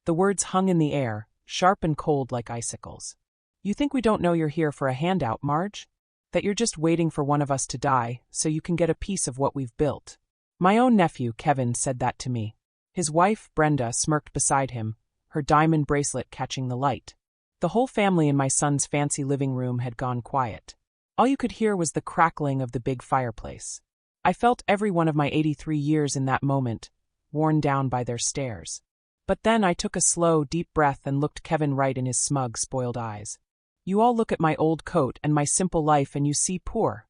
The words hung in the air, sharp and cold like icicles. You think we don't know you're here for a handout, Marge? That you're just waiting for one of us to die, so you can get a piece of what we've built? My own nephew, Kevin, said that to me. His wife, Brenda, smirked beside him, her diamond bracelet catching the light. The whole family in my son's fancy living room had gone quiet. All you could hear was the crackling of the big fireplace. I felt every one of my 83 years in that moment, worn down by their stares. But then I took a slow, deep breath and looked Kevin right in his smug, spoiled eyes. You all look at my old coat and my simple life and you see poor,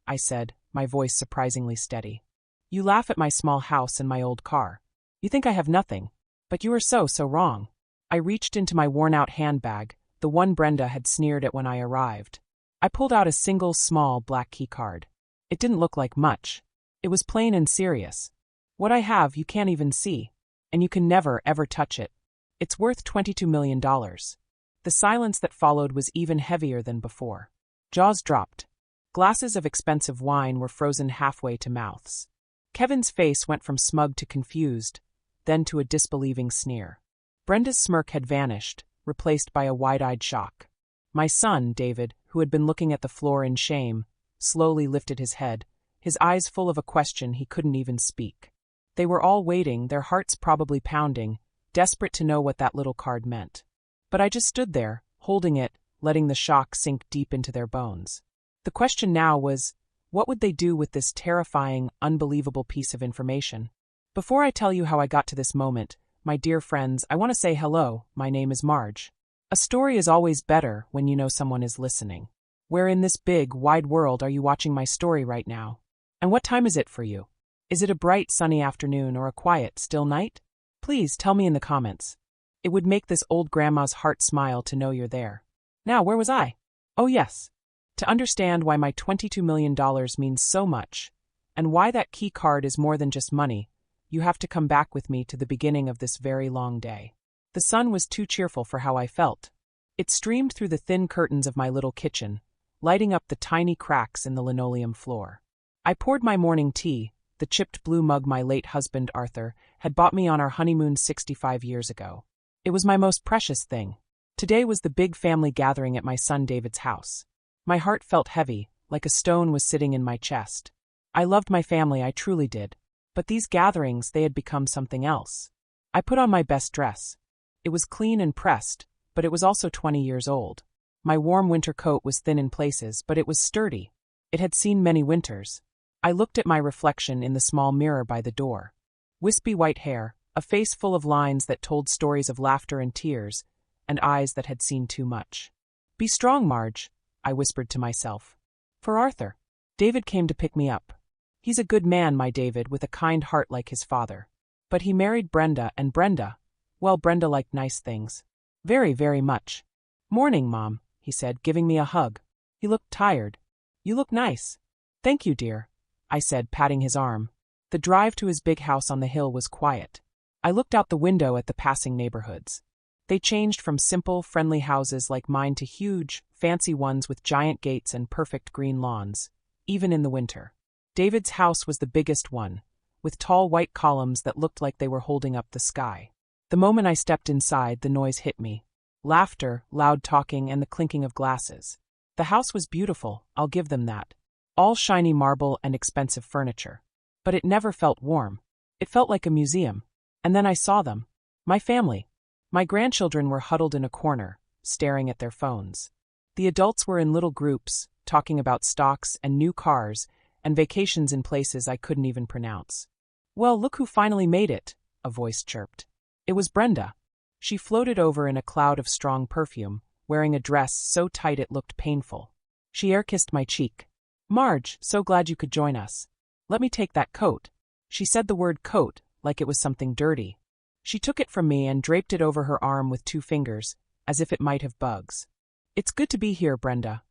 I said, my voice surprisingly steady. You laugh at my small house and my old car. You think I have nothing. But you are so wrong. I reached into my worn-out handbag, the one Brenda had sneered at when I arrived. I pulled out a single, small, black key card. It didn't look like much. It was plain and serious. What I have you can't even see. And you can never, ever touch it. It's worth $22 million. The silence that followed was even heavier than before. Jaws dropped. Glasses of expensive wine were frozen halfway to mouths. Kevin's face went from smug to confused, then to a disbelieving sneer. Brenda's smirk had vanished, replaced by a wide-eyed shock. My son, David, who had been looking at the floor in shame, slowly lifted his head, his eyes full of a question he couldn't even speak. They were all waiting, their hearts probably pounding, desperate to know what that little card meant. But I just stood there, holding it, letting the shock sink deep into their bones. The question now was, what would they do with this terrifying, unbelievable piece of information? Before I tell you how I got to this moment, my dear friends, I want to say hello, my name is Marge. A story is always better when you know someone is listening. Where in this big, wide world are you watching my story right now? And what time is it for you? Is it a bright, sunny afternoon or a quiet, still night? Please tell me in the comments. It would make this old grandma's heart smile to know you're there. Now, where was I? Oh yes. To understand why my $22 million means so much, and why that key card is more than just money, you have to come back with me to the beginning of this very long day. The sun was too cheerful for how I felt. It streamed through the thin curtains of my little kitchen, lighting up the tiny cracks in the linoleum floor. I poured my morning tea, the chipped blue mug my late husband, Arthur, had bought me on our honeymoon 65 years ago. It was my most precious thing. Today was the big family gathering at my son David's house. My heart felt heavy, like a stone was sitting in my chest. I loved my family, I truly did. But these gatherings, they had become something else. I put on my best dress. It was clean and pressed, but it was also 20 years old. My warm winter coat was thin in places, but it was sturdy. It had seen many winters. I looked at my reflection in the small mirror by the door. Wispy white hair, a face full of lines that told stories of laughter and tears, and eyes that had seen too much. Be strong, Marge, I whispered to myself. For Arthur. David came to pick me up. He's a good man, my David, with a kind heart like his father. But he married Brenda, and Brenda, well, Brenda liked nice things. Very, very much. Morning, Mom, he said, giving me a hug. He looked tired. You look nice. Thank you, dear, I said, patting his arm. The drive to his big house on the hill was quiet. I looked out the window at the passing neighborhoods. They changed from simple, friendly houses like mine to huge, fancy ones with giant gates and perfect green lawns, even in the winter. David's house was the biggest one, with tall white columns that looked like they were holding up the sky. The moment I stepped inside, the noise hit me. Laughter, loud talking, and the clinking of glasses. The house was beautiful, I'll give them that. All shiny marble and expensive furniture. But it never felt warm. It felt like a museum. And then I saw them. My family. My grandchildren were huddled in a corner, staring at their phones. The adults were in little groups, talking about stocks and new cars, and vacations in places I couldn't even pronounce. Well, look who finally made it, a voice chirped. It was Brenda. She floated over in a cloud of strong perfume, wearing a dress so tight it looked painful. She air-kissed my cheek. Marge, so glad you could join us. Let me take that coat. She said the word coat, like it was something dirty. She took it from me and draped it over her arm with 2 fingers, as if it might have bugs. It's good to be here, Brenda,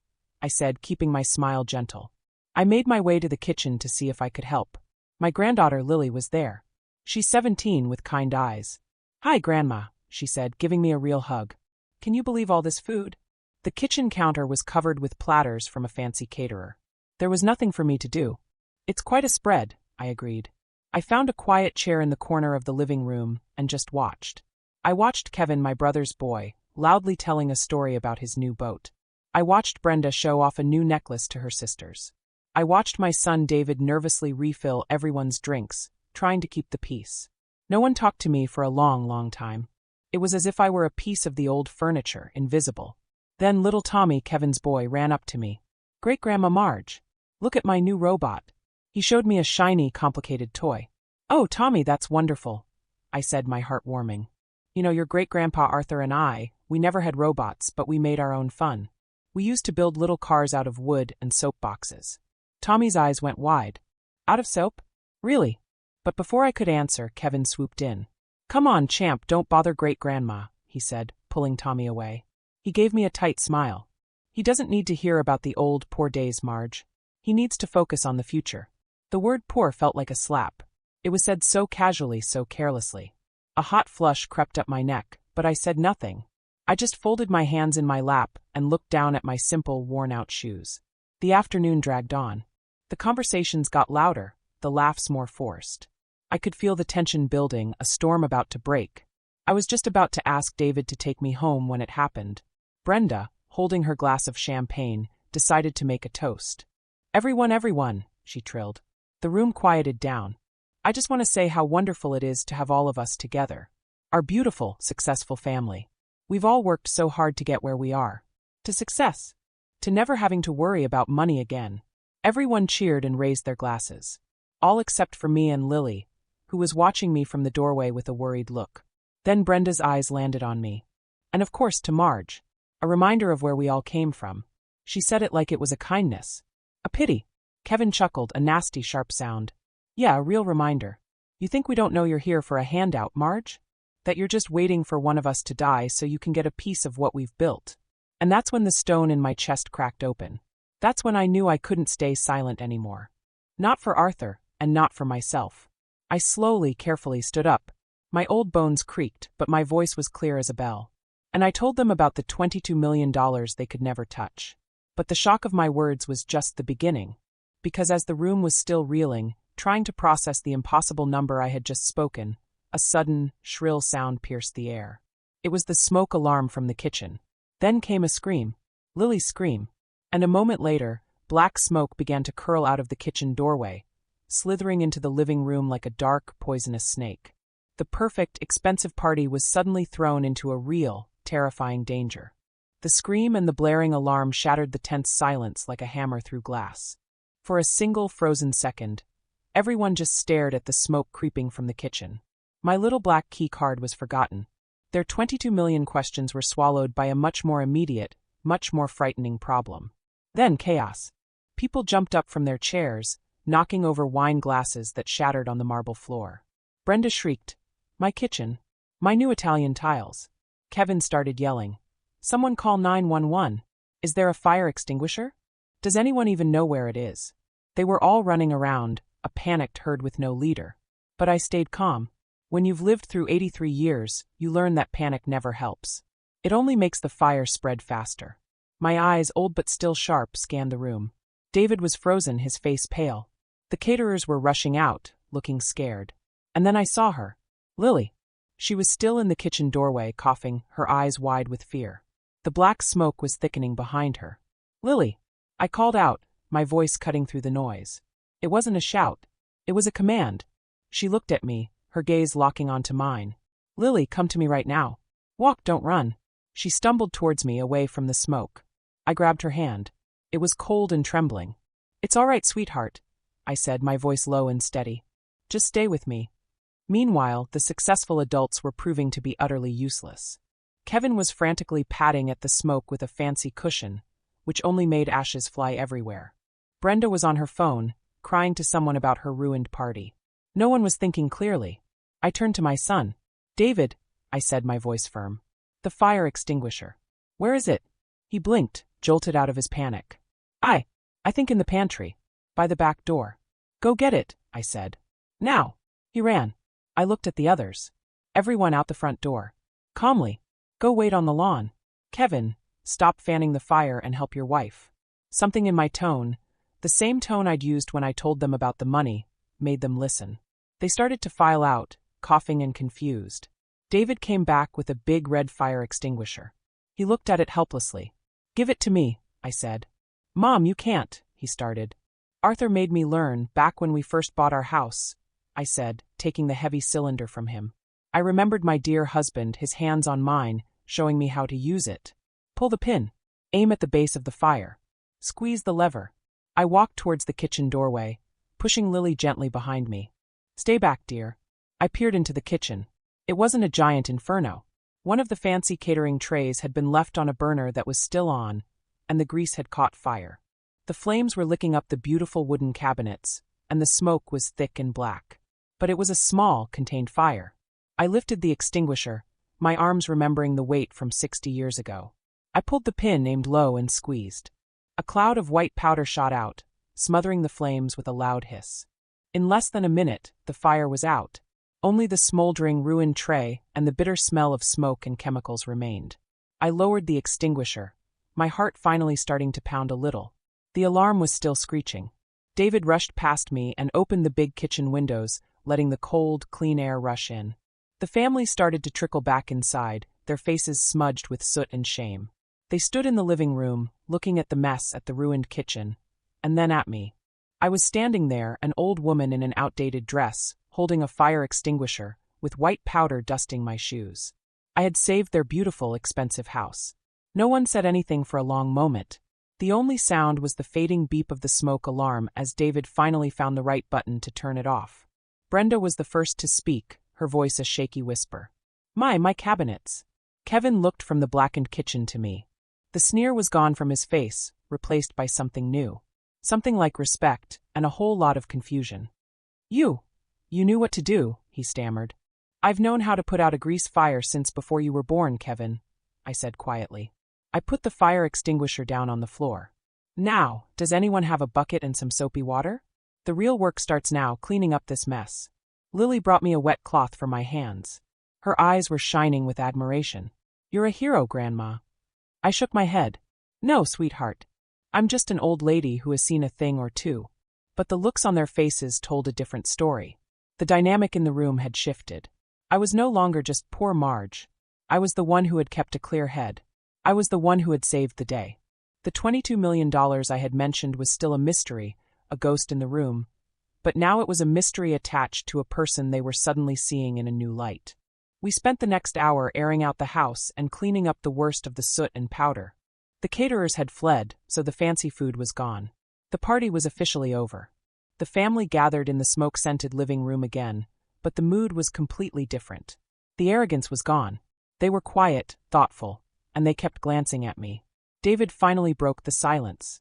I said, keeping my smile gentle. I made my way to the kitchen to see if I could help. My granddaughter Lily was there. She's 17 with kind eyes. Hi, Grandma, she said, giving me a real hug. Can you believe all this food? The kitchen counter was covered with platters from a fancy caterer. There was nothing for me to do. It's quite a spread, I agreed. I found a quiet chair in the corner of the living room and just watched. I watched Kevin, my brother's boy, loudly telling a story about his new boat. I watched Brenda show off a new necklace to her sisters. I watched my son David nervously refill everyone's drinks, trying to keep the peace. No one talked to me for a long, long time. It was as if I were a piece of the old furniture, invisible. Then little Tommy, Kevin's boy, ran up to me. "Great-Grandma Marge, look at my new robot." He showed me a shiny, complicated toy. "Oh, Tommy, that's wonderful," I said, my heart warming. "You know, your great-grandpa Arthur and I, we never had robots, but we made our own fun. We used to build little cars out of wood and soap boxes." Tommy's eyes went wide. "Out of soap? Really?" But before I could answer, Kevin swooped in. "Come on, champ, don't bother great-grandma," he said, pulling Tommy away. He gave me a tight smile. "He doesn't need to hear about the old, poor days, Marge. He needs to focus on the future." The word poor felt like a slap. It was said so casually, so carelessly. A hot flush crept up my neck, but I said nothing. I just folded my hands in my lap and looked down at my simple, worn-out shoes. The afternoon dragged on. The conversations got louder, the laughs more forced. I could feel the tension building, a storm about to break. I was just about to ask David to take me home when it happened. Brenda, holding her glass of champagne, decided to make a toast. Everyone, she trilled. The room quieted down. "I just want to say how wonderful it is to have all of us together. Our beautiful, successful family. We've all worked so hard to get where we are. To success. To never having to worry about money again." Everyone cheered and raised their glasses. All except for me and Lily, who was watching me from the doorway with a worried look. Then Brenda's eyes landed on me. And of course to Marge. A reminder of where we all came from. She said it like it was a kindness. "A pity." Kevin chuckled, a nasty, sharp sound. "Yeah, a real reminder. You think we don't know you're here for a handout, Marge? That you're just waiting for one of us to die so you can get a piece of what we've built." And that's when the stone in my chest cracked open. That's when I knew I couldn't stay silent anymore. Not for Arthur, and not for myself. I slowly, carefully stood up. My old bones creaked, but my voice was clear as a bell. And I told them about the $22 million they could never touch. But the shock of my words was just the beginning. Because as the room was still reeling, trying to process the impossible number I had just spoken, a sudden, shrill sound pierced the air. It was the smoke alarm from the kitchen. Then came a scream. Lily's scream. And a moment later, black smoke began to curl out of the kitchen doorway, slithering into the living room like a dark, poisonous snake. The perfect, expensive party was suddenly thrown into a real, terrifying danger. The scream and the blaring alarm shattered the tense silence like a hammer through glass. For a single frozen second, everyone just stared at the smoke creeping from the kitchen. My little black key card was forgotten. Their 22 million questions were swallowed by a much more immediate, much more frightening problem. Then chaos. People jumped up from their chairs, knocking over wine glasses that shattered on the marble floor. Brenda shrieked, "My kitchen! My new Italian tiles!" Kevin started yelling, "Someone call 911! Is there a fire extinguisher? Does anyone even know where it is?" They were all running around, a panicked herd with no leader. But I stayed calm. When you've lived through 83 years, you learn that panic never helps. It only makes the fire spread faster. My eyes, old but still sharp, scanned the room. David was frozen, his face pale. The caterers were rushing out, looking scared. And then I saw her. Lily. She was still in the kitchen doorway, coughing, her eyes wide with fear. The black smoke was thickening behind her. "Lily!" I called out, my voice cutting through the noise. It wasn't a shout. It was a command. She looked at me, her gaze locking onto mine. "Lily, come to me right now. Walk, don't run." She stumbled towards me, away from the smoke. I grabbed her hand. It was cold and trembling. "It's all right, sweetheart," I said, my voice low and steady. "Just stay with me." Meanwhile, the successful adults were proving to be utterly useless. Kevin was frantically patting at the smoke with a fancy cushion, which only made ashes fly everywhere. Brenda was on her phone, crying to someone about her ruined party. No one was thinking clearly. I turned to my son. "David," I said, my voice firm. "The fire extinguisher. Where is it?" He blinked, jolted out of his panic. I think in the pantry. By the back door." "Go get it," I said. "Now." He ran. I looked at the others. Everyone out the front door. Calmly. "Go wait on the lawn. Kevin, stop fanning the fire and help your wife." Something in my tone, the same tone I'd used when I told them about the money, made them listen. They started to file out, coughing and confused. David came back with a big red fire extinguisher. He looked at it helplessly. "Give it to me," I said. "Mom, you can't," he started. "Arthur made me learn back when we first bought our house," I said, taking the heavy cylinder from him. I remembered my dear husband, his hands on mine, showing me how to use it. "Pull the pin. Aim at the base of the fire. Squeeze the lever." I walked towards the kitchen doorway, pushing Lily gently behind me. "Stay back, dear." I peered into the kitchen. It wasn't a giant inferno. One of the fancy catering trays had been left on a burner that was still on, and the grease had caught fire. The flames were licking up the beautiful wooden cabinets, and the smoke was thick and black. But it was a small, contained fire. I lifted the extinguisher, my arms remembering the weight from 60 years ago. I pulled the pin, aimed low, and squeezed. A cloud of white powder shot out, smothering the flames with a loud hiss. In less than a minute, the fire was out. Only the smoldering, ruined tray and the bitter smell of smoke and chemicals remained. I lowered the extinguisher, my heart finally starting to pound a little. The alarm was still screeching. David rushed past me and opened the big kitchen windows, letting the cold, clean air rush in. The family started to trickle back inside, their faces smudged with soot and shame. They stood in the living room, looking at the mess at the ruined kitchen, and then at me. I was standing there, an old woman in an outdated dress, holding a fire extinguisher, with white powder dusting my shoes. I had saved their beautiful, expensive house. No one said anything for a long moment. The only sound was the fading beep of the smoke alarm as David finally found the right button to turn it off. Brenda was the first to speak, her voice a shaky whisper. My cabinets." Kevin looked from the blackened kitchen to me. The sneer was gone from his face, replaced by something new. Something like respect, and a whole lot of confusion. You knew what to do," he stammered. "I've known how to put out a grease fire since before you were born, Kevin," I said quietly. I put the fire extinguisher down on the floor. "Now, does anyone have a bucket and some soapy water? The real work starts now, cleaning up this mess." Lily brought me a wet cloth for my hands. Her eyes were shining with admiration. "You're a hero, Grandma." I shook my head. "No, sweetheart. I'm just an old lady who has seen a thing or two." But the looks on their faces told a different story. The dynamic in the room had shifted. I was no longer just poor Marge. I was the one who had kept a clear head. I was the one who had saved the day. The $22 million I had mentioned was still a mystery, a ghost in the room, but now it was a mystery attached to a person they were suddenly seeing in a new light. We spent the next hour airing out the house and cleaning up the worst of the soot and powder. The caterers had fled, so the fancy food was gone. The party was officially over. The family gathered in the smoke-scented living room again, but the mood was completely different. The arrogance was gone. They were quiet, thoughtful, and they kept glancing at me. David finally broke the silence.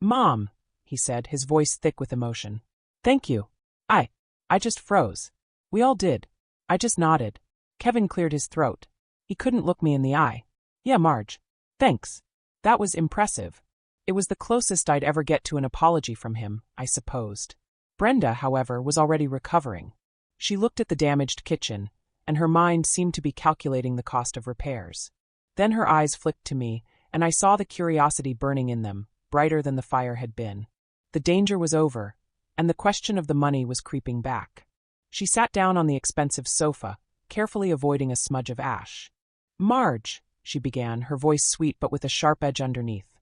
"Mom," he said, his voice thick with emotion. "Thank you." I just froze. We all did. I just nodded. Kevin cleared his throat. He couldn't look me in the eye. "Yeah, Marge. Thanks." That was impressive. It was the closest I'd ever get to an apology from him, I supposed. Brenda, however, was already recovering. She looked at the damaged kitchen, and her mind seemed to be calculating the cost of repairs. Then her eyes flicked to me, and I saw the curiosity burning in them, brighter than the fire had been. The danger was over, and the question of the money was creeping back. She sat down on the expensive sofa, carefully avoiding a smudge of ash. "Marge," she began, her voice sweet but with a sharp edge underneath.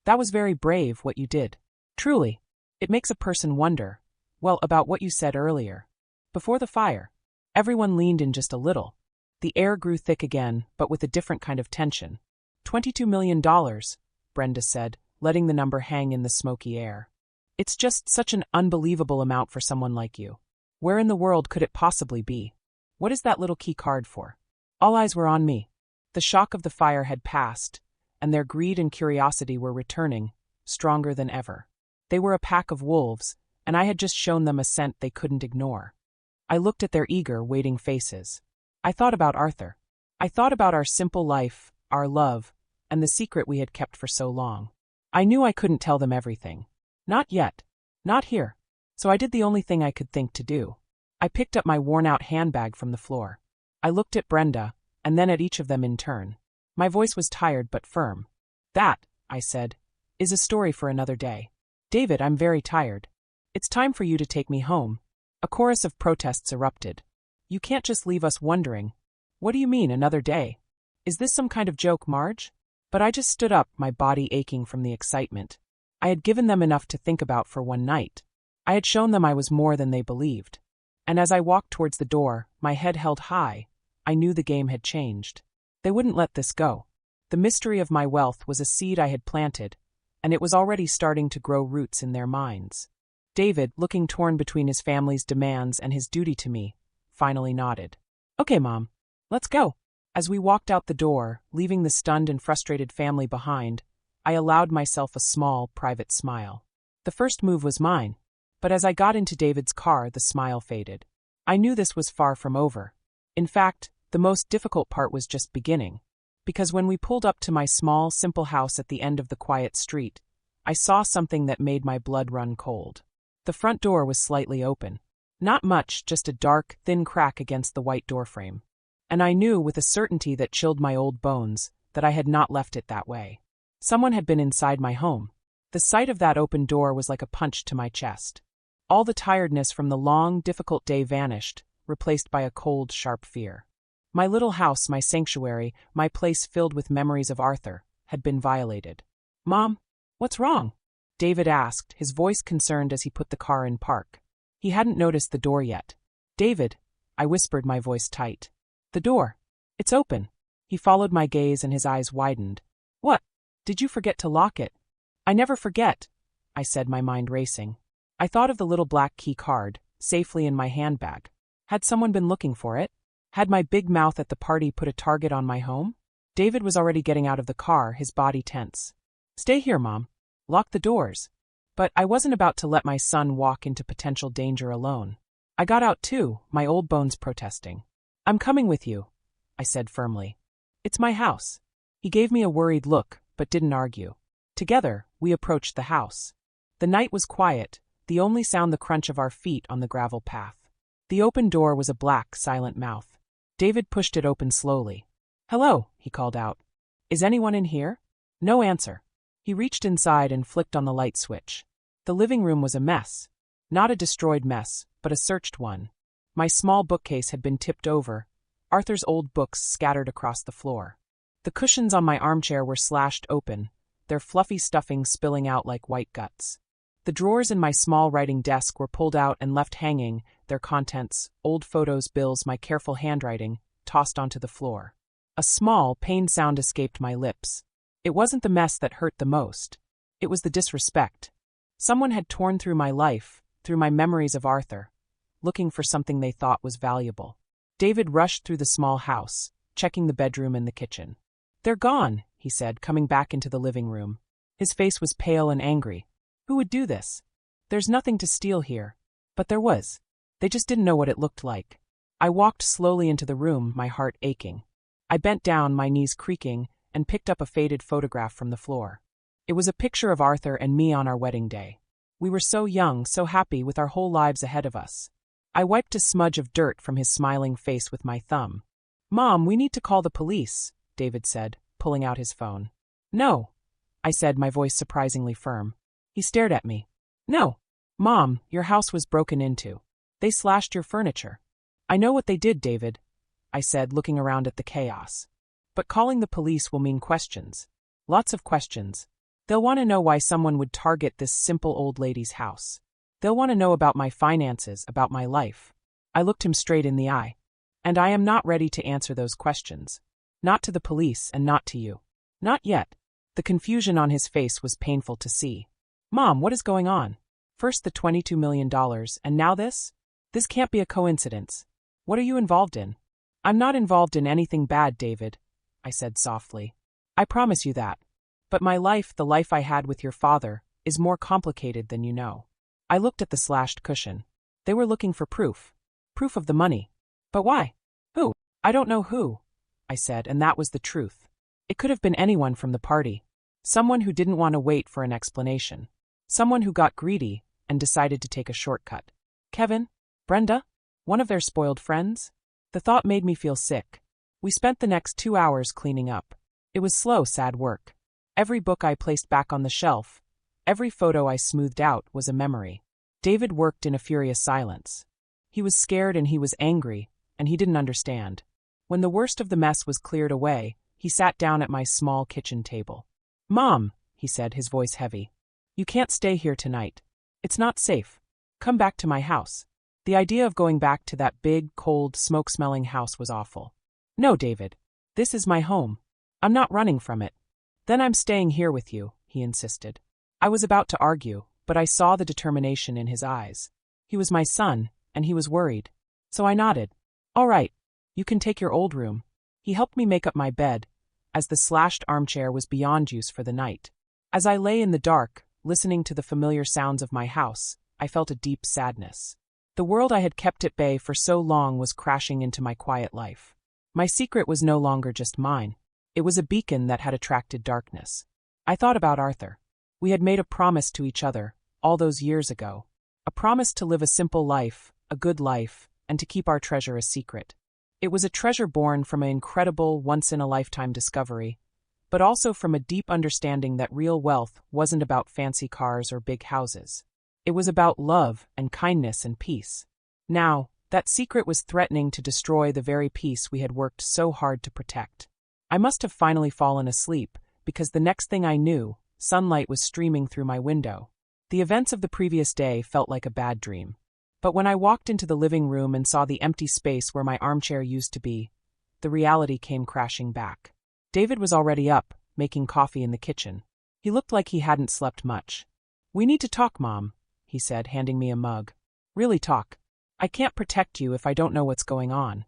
"That was very brave, what you did. Truly. It makes a person wonder, well, about what you said earlier. Before the fire." Everyone leaned in just a little. The air grew thick again, but with a different kind of tension. $22 million, Brenda said, letting the number hang in the smoky air. "It's just such an unbelievable amount for someone like you. Where in the world could it possibly be? What is that little key card for?" All eyes were on me. The shock of the fire had passed, and their greed and curiosity were returning, stronger than ever. They were a pack of wolves, and I had just shown them a scent they couldn't ignore. I looked at their eager, waiting faces. I thought about Arthur. I thought about our simple life, our love, and the secret we had kept for so long. I knew I couldn't tell them everything. Not yet. Not here. So I did the only thing I could think to do. I picked up my worn-out handbag from the floor. I looked at Brenda, and then at each of them in turn. My voice was tired but firm. "That," I said, "is a story for another day. David, I'm very tired. It's time for you to take me home." A chorus of protests erupted. "You can't just leave us wondering." What do you mean, another day? Is this some kind of joke, Marge? But I just stood up, my body aching from the excitement. I had given them enough to think about for one night. I had shown them I was more than they believed. And as I walked towards the door, my head held high, I knew the game had changed. They wouldn't let this go. The mystery of my wealth was a seed I had planted, and it was already starting to grow roots in their minds. David, looking torn between his family's demands and his duty to me, finally nodded. Okay, Mom. Let's go. As we walked out the door, leaving the stunned and frustrated family behind, I allowed myself a small, private smile. The first move was mine, but as I got into David's car, the smile faded. I knew this was far from over. In fact, the most difficult part was just beginning. Because when we pulled up to my small, simple house at the end of the quiet street, I saw something that made my blood run cold. The front door was slightly open. Not much, just a dark, thin crack against the white doorframe. And I knew with a certainty that chilled my old bones that I had not left it that way. Someone had been inside my home. The sight of that open door was like a punch to my chest. All the tiredness from the long, difficult day vanished, replaced by a cold, sharp fear. My little house, my sanctuary, my place filled with memories of Arthur, had been violated. Mom, what's wrong? David asked, his voice concerned as he put the car in park. He hadn't noticed the door yet. David, I whispered, my voice tight. The door. It's open. He followed my gaze and his eyes widened. What? Did you forget to lock it? I never forget, I said, my mind racing. I thought of the little black key card, safely in my handbag. Had someone been looking for it? Had my big mouth at the party put a target on my home? David was already getting out of the car, his body tense. Stay here, Mom. Lock the doors. But I wasn't about to let my son walk into potential danger alone. I got out too, my old bones protesting. I'm coming with you, I said firmly. It's my house. He gave me a worried look, but didn't argue. Together, we approached the house. The night was quiet, the only sound the crunch of our feet on the gravel path. The open door was a black, silent mouth. David pushed it open slowly. Hello, he called out. Is anyone in here? No answer. He reached inside and flicked on the light switch. The living room was a mess. Not a destroyed mess, but a searched one. My small bookcase had been tipped over, Arthur's old books scattered across the floor. The cushions on my armchair were slashed open, their fluffy stuffing spilling out like white guts. The drawers in my small writing desk were pulled out and left hanging, their contents, old photos, bills, my careful handwriting, tossed onto the floor. A small, pained sound escaped my lips. It wasn't the mess that hurt the most. It was the disrespect. Someone had torn through my life, through my memories of Arthur, looking for something they thought was valuable. David rushed through the small house, checking the bedroom and the kitchen. They're gone, he said, coming back into the living room. His face was pale and angry. Who would do this? There's nothing to steal here. But there was. They just didn't know what it looked like. I walked slowly into the room, my heart aching. I bent down, my knees creaking, and picked up a faded photograph from the floor. It was a picture of Arthur and me on our wedding day. We were so young, so happy, with our whole lives ahead of us. I wiped a smudge of dirt from his smiling face with my thumb. Mom, we need to call the police, David said, pulling out his phone. No, I said, my voice surprisingly firm. He stared at me. No. Mom, your house was broken into. They slashed your furniture. I know what they did, David, I said, looking around at the chaos. But calling the police will mean questions. Lots of questions. They'll want to know why someone would target this simple old lady's house. They'll want to know about my finances, about my life. I looked him straight in the eye. And I am not ready to answer those questions. Not to the police and not to you. Not yet. The confusion on his face was painful to see. Mom, what is going on? First the $22 million, and now this? This can't be a coincidence. What are you involved in? I'm not involved in anything bad, David, I said softly. I promise you that. But my life, the life I had with your father, is more complicated than you know. I looked at the slashed cushion. They were looking for proof. Proof of the money. But why? Who? I don't know who, I said, and that was the truth. It could have been anyone from the party. Someone who didn't want to wait for an explanation. Someone who got greedy and decided to take a shortcut. Kevin? Brenda? One of their spoiled friends? The thought made me feel sick. We spent the next 2 hours cleaning up. It was slow, sad work. Every book I placed back on the shelf, every photo I smoothed out was a memory. David worked in a furious silence. He was scared and he was angry, and he didn't understand. When the worst of the mess was cleared away, he sat down at my small kitchen table. "Mom," he said, his voice heavy. "You can't stay here tonight. It's not safe. Come back to my house." The idea of going back to that big, cold, smoke-smelling house was awful. "No, David. This is my home. I'm not running from it." "Then I'm staying here with you," he insisted. I was about to argue, but I saw the determination in his eyes. He was my son, and he was worried. So I nodded. "All right. You can take your old room." He helped me make up my bed, as the slashed armchair was beyond use for the night. As I lay in the dark, listening to the familiar sounds of my house, I felt a deep sadness. The world I had kept at bay for so long was crashing into my quiet life. My secret was no longer just mine. It was a beacon that had attracted darkness. I thought about Arthur. We had made a promise to each other, all those years ago. A promise to live a simple life, a good life, and to keep our treasure a secret. It was a treasure born from an incredible, once-in-a-lifetime discovery, but also from a deep understanding that real wealth wasn't about fancy cars or big houses. It was about love and kindness and peace. Now, that secret was threatening to destroy the very peace we had worked so hard to protect. I must have finally fallen asleep, because the next thing I knew, sunlight was streaming through my window. The events of the previous day felt like a bad dream. But when I walked into the living room and saw the empty space where my armchair used to be, the reality came crashing back. David was already up, making coffee in the kitchen. He looked like he hadn't slept much. "We need to talk, Mom," he said, handing me a mug. "Really talk. I can't protect you if I don't know what's going on."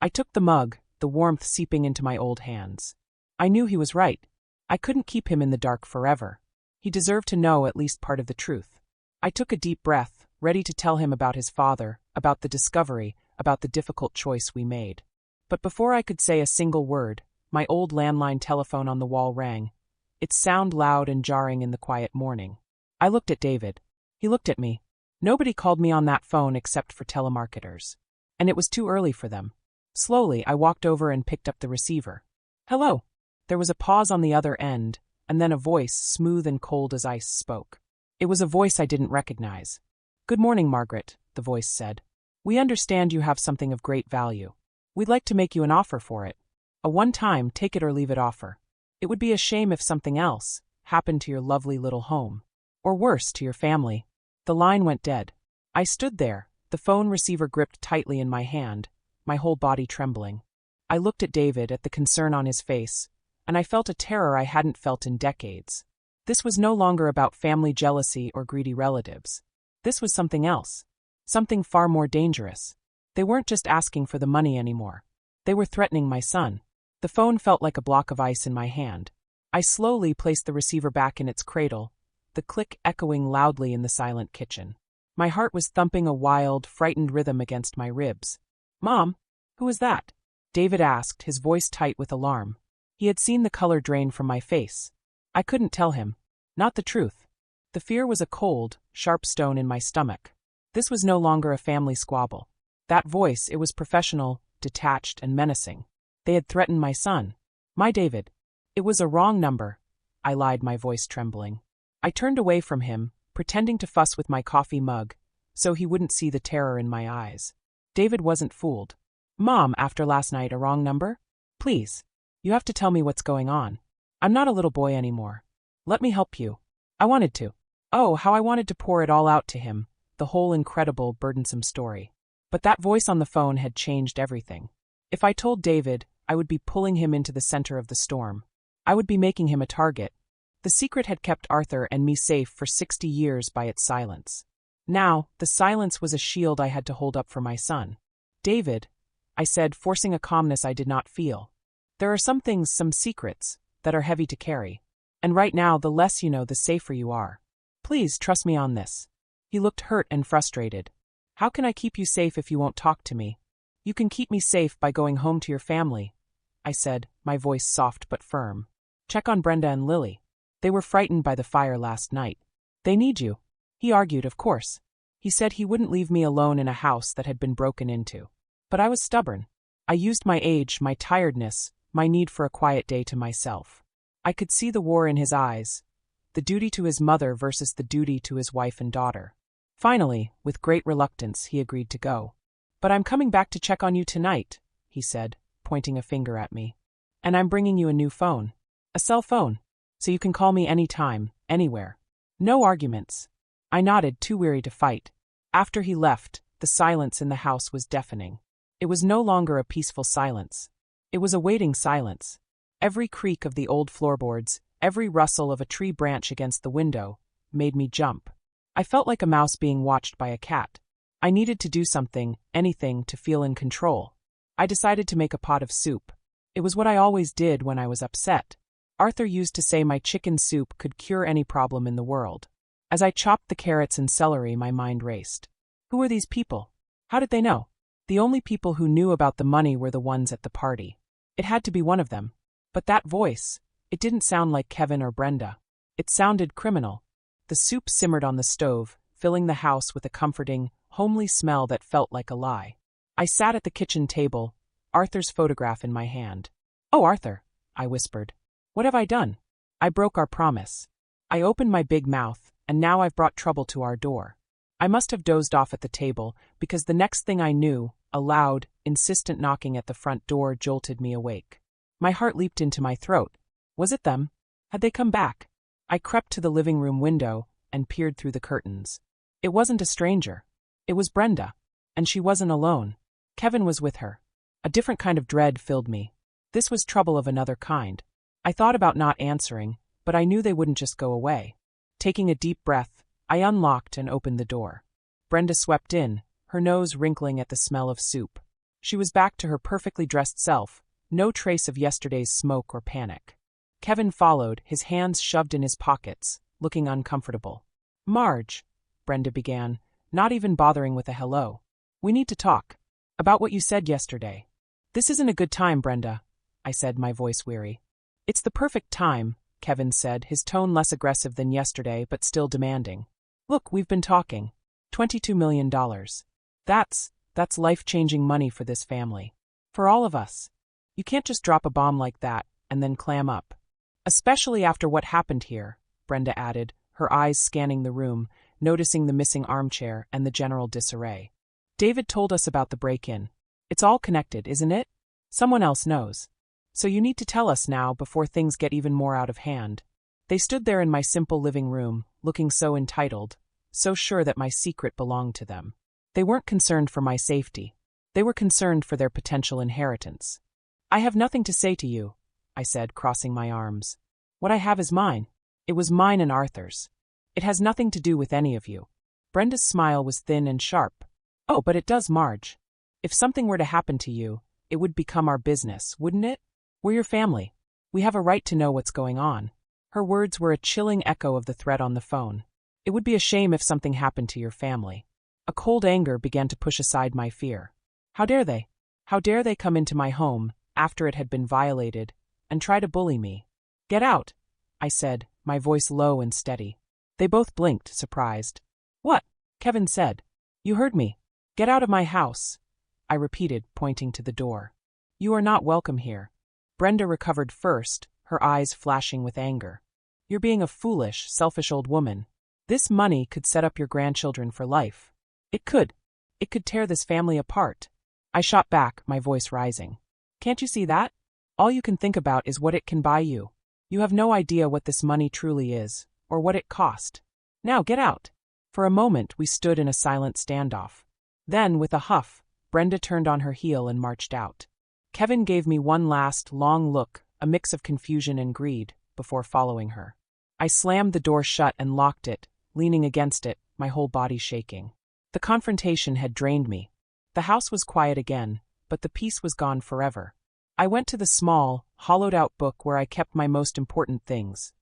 I took the mug, the warmth seeping into my old hands. I knew he was right. I couldn't keep him in the dark forever. He deserved to know at least part of the truth. I took a deep breath, ready to tell him about his father, about the discovery, about the difficult choice we made. But before I could say a single word, my old landline telephone on the wall rang, its sound loud and jarring in the quiet morning. I looked at David. He looked at me. Nobody called me on that phone except for telemarketers. And it was too early for them. Slowly, I walked over and picked up the receiver. "Hello." There was a pause on the other end, and then a voice, smooth and cold as ice, spoke. It was a voice I didn't recognize. "Good morning, Margaret," the voice said. "We understand you have something of great value. We'd like to make you an offer for it. A one-time, take-it-or-leave-it offer. It would be a shame if something else happened to your lovely little home. Or worse, to your family." The line went dead. I stood there, the phone receiver gripped tightly in my hand, my whole body trembling. I looked at David, at the concern on his face, and I felt a terror I hadn't felt in decades. This was no longer about family jealousy or greedy relatives. This was something else. Something far more dangerous. They weren't just asking for the money anymore. They were threatening my son. The phone felt like a block of ice in my hand. I slowly placed the receiver back in its cradle, the click echoing loudly in the silent kitchen. My heart was thumping a wild, frightened rhythm against my ribs. "Mom, who is that?" David asked, his voice tight with alarm. He had seen the color drain from my face. I couldn't tell him. Not the truth. The fear was a cold, sharp stone in my stomach. This was no longer a family squabble. That voice, it was professional, detached, and menacing. They had threatened my son. My David. It was a wrong number, I lied, my voice trembling. I turned away from him, pretending to fuss with my coffee mug, so he wouldn't see the terror in my eyes. David wasn't fooled. "Mom, after last night, a wrong number? Please. You have to tell me what's going on. I'm not a little boy anymore. Let me help you." I wanted to. Oh, how I wanted to pour it all out to him, the whole incredible, burdensome story. But that voice on the phone had changed everything. If I told David, I would be pulling him into the center of the storm. I would be making him a target. The secret had kept Arthur and me safe for 60 years by its silence. Now, the silence was a shield I had to hold up for my son. "David," I said, forcing a calmness I did not feel. "There are some things, some secrets, that are heavy to carry. And right now, the less you know, the safer you are. Please trust me on this." He looked hurt and frustrated. "How can I keep you safe if you won't talk to me?" "You can keep me safe by going home to your family," I said, my voice soft but firm. "Check on Brenda and Lily. They were frightened by the fire last night. They need you." He argued, of course. He said he wouldn't leave me alone in a house that had been broken into. But I was stubborn. I used my age, my tiredness, my need for a quiet day to myself. I could see the war in his eyes, the duty to his mother versus the duty to his wife and daughter. Finally, with great reluctance, he agreed to go. "But I'm coming back to check on you tonight," he said, pointing a finger at me. And I'm bringing you a new phone. A cell phone. So you can call me anytime, anywhere. No arguments. I nodded, too weary to fight. After he left, the silence in the house was deafening. It was no longer a peaceful silence. It was a waiting silence. Every creak of the old floorboards, every rustle of a tree branch against the window, made me jump. I felt like a mouse being watched by a cat. I needed to do something, anything, to feel in control. I decided to make a pot of soup. It was what I always did when I was upset. Arthur used to say my chicken soup could cure any problem in the world. As I chopped the carrots and celery, my mind raced. Who were these people? How did they know? The only people who knew about the money were the ones at the party. It had to be one of them. But that voice, it didn't sound like Kevin or Brenda. It sounded criminal. The soup simmered on the stove, filling the house with a comforting, homely smell that felt like a lie. I sat at the kitchen table, Arthur's photograph in my hand. "Oh, Arthur," I whispered. "What have I done? I broke our promise. I opened my big mouth, and now I've brought trouble to our door." I must have dozed off at the table, because the next thing I knew, a loud, insistent knocking at the front door jolted me awake. My heart leaped into my throat. Was it them? Had they come back? I crept to the living room window and peered through the curtains. It wasn't a stranger. It was Brenda. And she wasn't alone. Kevin was with her. A different kind of dread filled me. This was trouble of another kind. I thought about not answering, but I knew they wouldn't just go away. Taking a deep breath, I unlocked and opened the door. Brenda swept in, her nose wrinkling at the smell of soup. She was back to her perfectly dressed self, no trace of yesterday's smoke or panic. Kevin followed, his hands shoved in his pockets, looking uncomfortable. "Marge," Brenda began, not even bothering with a hello. "We need to talk. About what you said yesterday." "This isn't a good time, Brenda," I said, my voice weary. "It's the perfect time," Kevin said, his tone less aggressive than yesterday but still demanding. "Look, we've been talking. $22 million. That's life-changing money for this family. For all of us. You can't just drop a bomb like that and then clam up. Especially after what happened here," Brenda added, her eyes scanning the room, noticing the missing armchair and the general disarray. "David told us about the break-in. It's all connected, isn't it? Someone else knows. So you need to tell us now before things get even more out of hand." They stood there in my simple living room, looking so entitled, so sure that my secret belonged to them. They weren't concerned for my safety. They were concerned for their potential inheritance. "I have nothing to say to you," I said, crossing my arms. "What I have is mine. It was mine and Arthur's. It has nothing to do with any of you." Brenda's smile was thin and sharp. "Oh, but it does, Marge. If something were to happen to you, it would become our business, wouldn't it? We're your family. We have a right to know what's going on." Her words were a chilling echo of the threat on the phone. "It would be a shame if something happened to your family." A cold anger began to push aside my fear. How dare they? How dare they come into my home, after it had been violated, and try to bully me? "Get out," I said, my voice low and steady. They both blinked, surprised. "What?" Kevin said. "You heard me. Get out of my house," I repeated, pointing to the door. "You are not welcome here." Brenda recovered first, her eyes flashing with anger. "You're being a foolish, selfish old woman. This money could set up your grandchildren for life. It could. It could tear this family apart." I shot back, my voice rising. "Can't you see that? All you can think about is what it can buy you. You have no idea what this money truly is, or what it cost. Now get out." For a moment we stood in a silent standoff. Then, with a huff, Brenda turned on her heel and marched out. Kevin gave me one last, long look, a mix of confusion and greed, before following her. I slammed the door shut and locked it, leaning against it, my whole body shaking. The confrontation had drained me. The house was quiet again, but the peace was gone forever. I went to the small, hollowed-out book where I kept my most important things.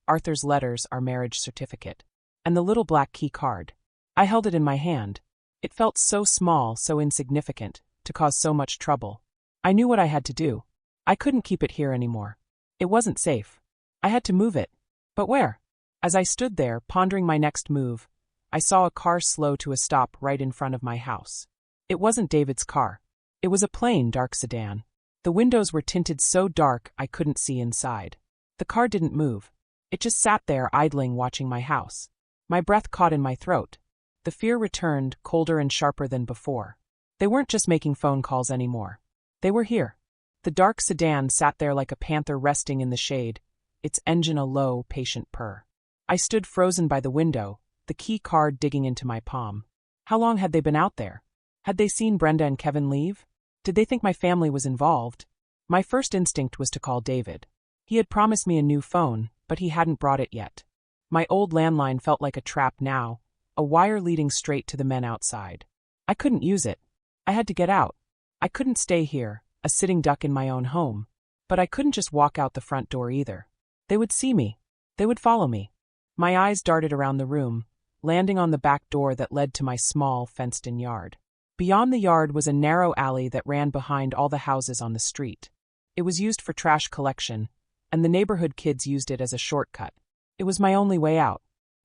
Arthur's letters, our marriage certificate, and the little black key card. I held it in my hand. It felt so small, so insignificant, to cause so much trouble. I knew what I had to do. I couldn't keep it here anymore. It wasn't safe. I had to move it. But where? As I stood there, pondering my next move, I saw a car slow to a stop right in front of my house. It wasn't David's car. It was a plain, dark sedan. The windows were tinted so dark I couldn't see inside. The car didn't move. It just sat there idling, watching my house. My breath caught in my throat. The fear returned, colder and sharper than before. They weren't just making phone calls anymore. They were here. The dark sedan sat there like a panther resting in the shade, its engine a low, patient purr. I stood frozen by the window, the key card digging into my palm. How long had they been out there? Had they seen Brenda and Kevin leave? Did they think my family was involved? My first instinct was to call David. He had promised me a new phone, but he hadn't brought it yet. My old landline felt like a trap now, a wire leading straight to the men outside. I couldn't use it. I had to get out. I couldn't stay here, a sitting duck in my own home. But I couldn't just walk out the front door either. They would see me. They would follow me. My eyes darted around the room, landing on the back door that led to my small, fenced-in yard. Beyond the yard was a narrow alley that ran behind all the houses on the street. It was used for trash collection, and the neighborhood kids used it as a shortcut. It was my only way out.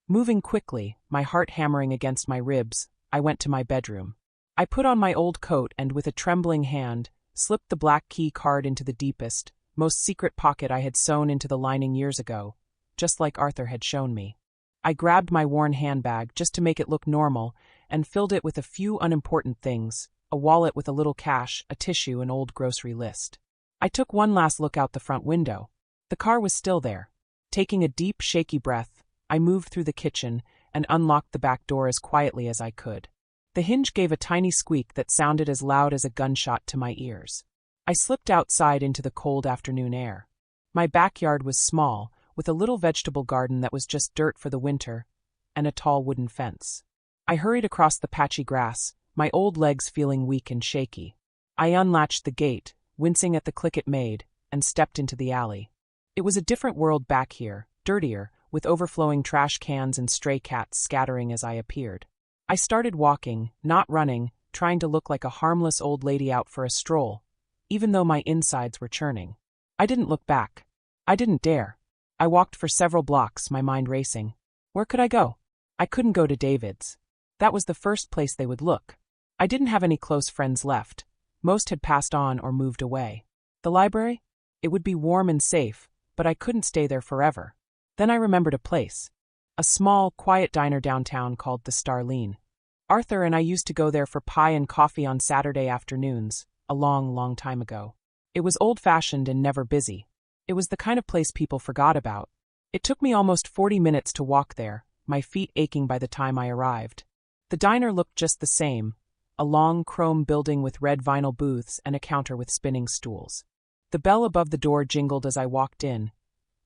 Moving quickly, my heart hammering against my ribs, I went to my bedroom. I put on my old coat and, with a trembling hand, slipped the black key card into the deepest, most secret pocket I had sewn into the lining years ago, just like Arthur had shown me. I grabbed my worn handbag just to make it look normal and filled it with a few unimportant things, a wallet with a little cash, a tissue, an old grocery list. I took one last look out the front window. The car was still there. Taking a deep, shaky breath, I moved through the kitchen and unlocked the back door as quietly as I could. The hinge gave a tiny squeak that sounded as loud as a gunshot to my ears. I slipped outside into the cold afternoon air. My backyard was small, with a little vegetable garden that was just dirt for the winter, and a tall wooden fence. I hurried across the patchy grass, my old legs feeling weak and shaky. I unlatched the gate, wincing at the click it made, and stepped into the alley. It was a different world back here, dirtier, with overflowing trash cans and stray cats scattering as I appeared. I started walking, not running, trying to look like a harmless old lady out for a stroll, even though my insides were churning. I didn't look back. I didn't dare. I walked for several blocks, my mind racing. Where could I go? I couldn't go to David's. That was the first place they would look. I didn't have any close friends left. Most had passed on or moved away. The library? It would be warm and safe, but I couldn't stay there forever. Then I remembered a place. A small, quiet diner downtown called the Starline. Arthur and I used to go there for pie and coffee on Saturday afternoons, a long, long time ago. It was old-fashioned and never busy. It was the kind of place people forgot about. It took me almost 40 minutes to walk there, my feet aching by the time I arrived. The diner looked just the same, a long chrome building with red vinyl booths and a counter with spinning stools. The bell above the door jingled as I walked in,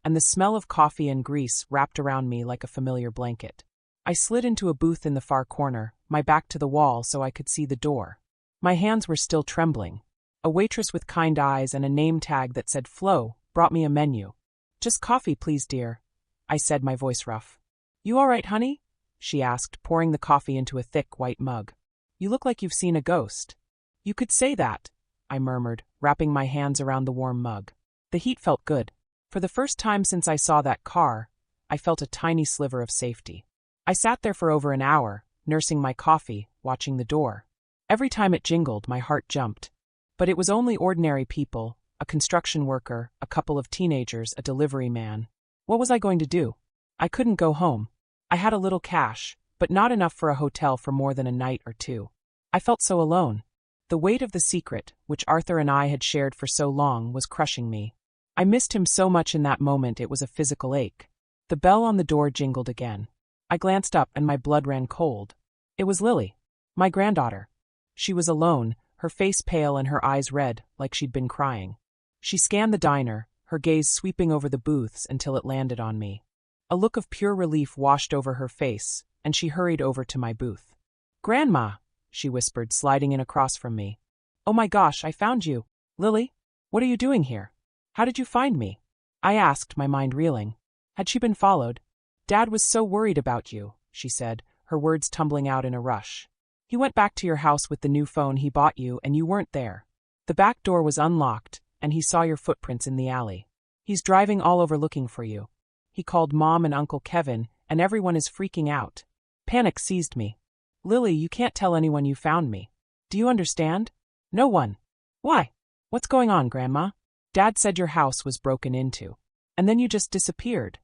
and the smell of coffee and grease wrapped around me like a familiar blanket. I slid into a booth in the far corner, my back to the wall so I could see the door. My hands were still trembling. A waitress with kind eyes and a name tag that said Flo brought me a menu. "Just coffee, please, dear," I said, my voice rough. "You all right, honey?" she asked, pouring the coffee into a thick white mug. "You look like you've seen a ghost." "You could say that," I murmured, wrapping my hands around the warm mug. The heat felt good. For the first time since I saw that car, I felt a tiny sliver of safety. I sat there for over an hour, nursing my coffee, watching the door. Every time it jingled, my heart jumped. But it was only ordinary people, a construction worker, a couple of teenagers, a delivery man. What was I going to do? I couldn't go home. I had a little cash, but not enough for a hotel for more than a night or two. I felt so alone. The weight of the secret, which Arthur and I had shared for so long, was crushing me. I missed him so much in that moment it was a physical ache. The bell on the door jingled again. I glanced up and my blood ran cold. It was Lily, my granddaughter. She was alone, her face pale and her eyes red, like she'd been crying. She scanned the diner, her gaze sweeping over the booths until it landed on me. A look of pure relief washed over her face, and she hurried over to my booth. "Grandma," she whispered, sliding in across from me. "Oh my gosh, I found you. Lily, what are you doing here? How did you find me?" I asked, my mind reeling. Had she been followed? "Dad was so worried about you," she said, her words tumbling out in a rush. "He went back to your house with the new phone he bought you and you weren't there. The back door was unlocked, and he saw your footprints in the alley. He's driving all over looking for you. He called Mom and Uncle Kevin, and everyone is freaking out." Panic seized me. "Lily, you can't tell anyone you found me. Do you understand? No one." "Why? What's going on, Grandma? Dad said your house was broken into. And then you just disappeared."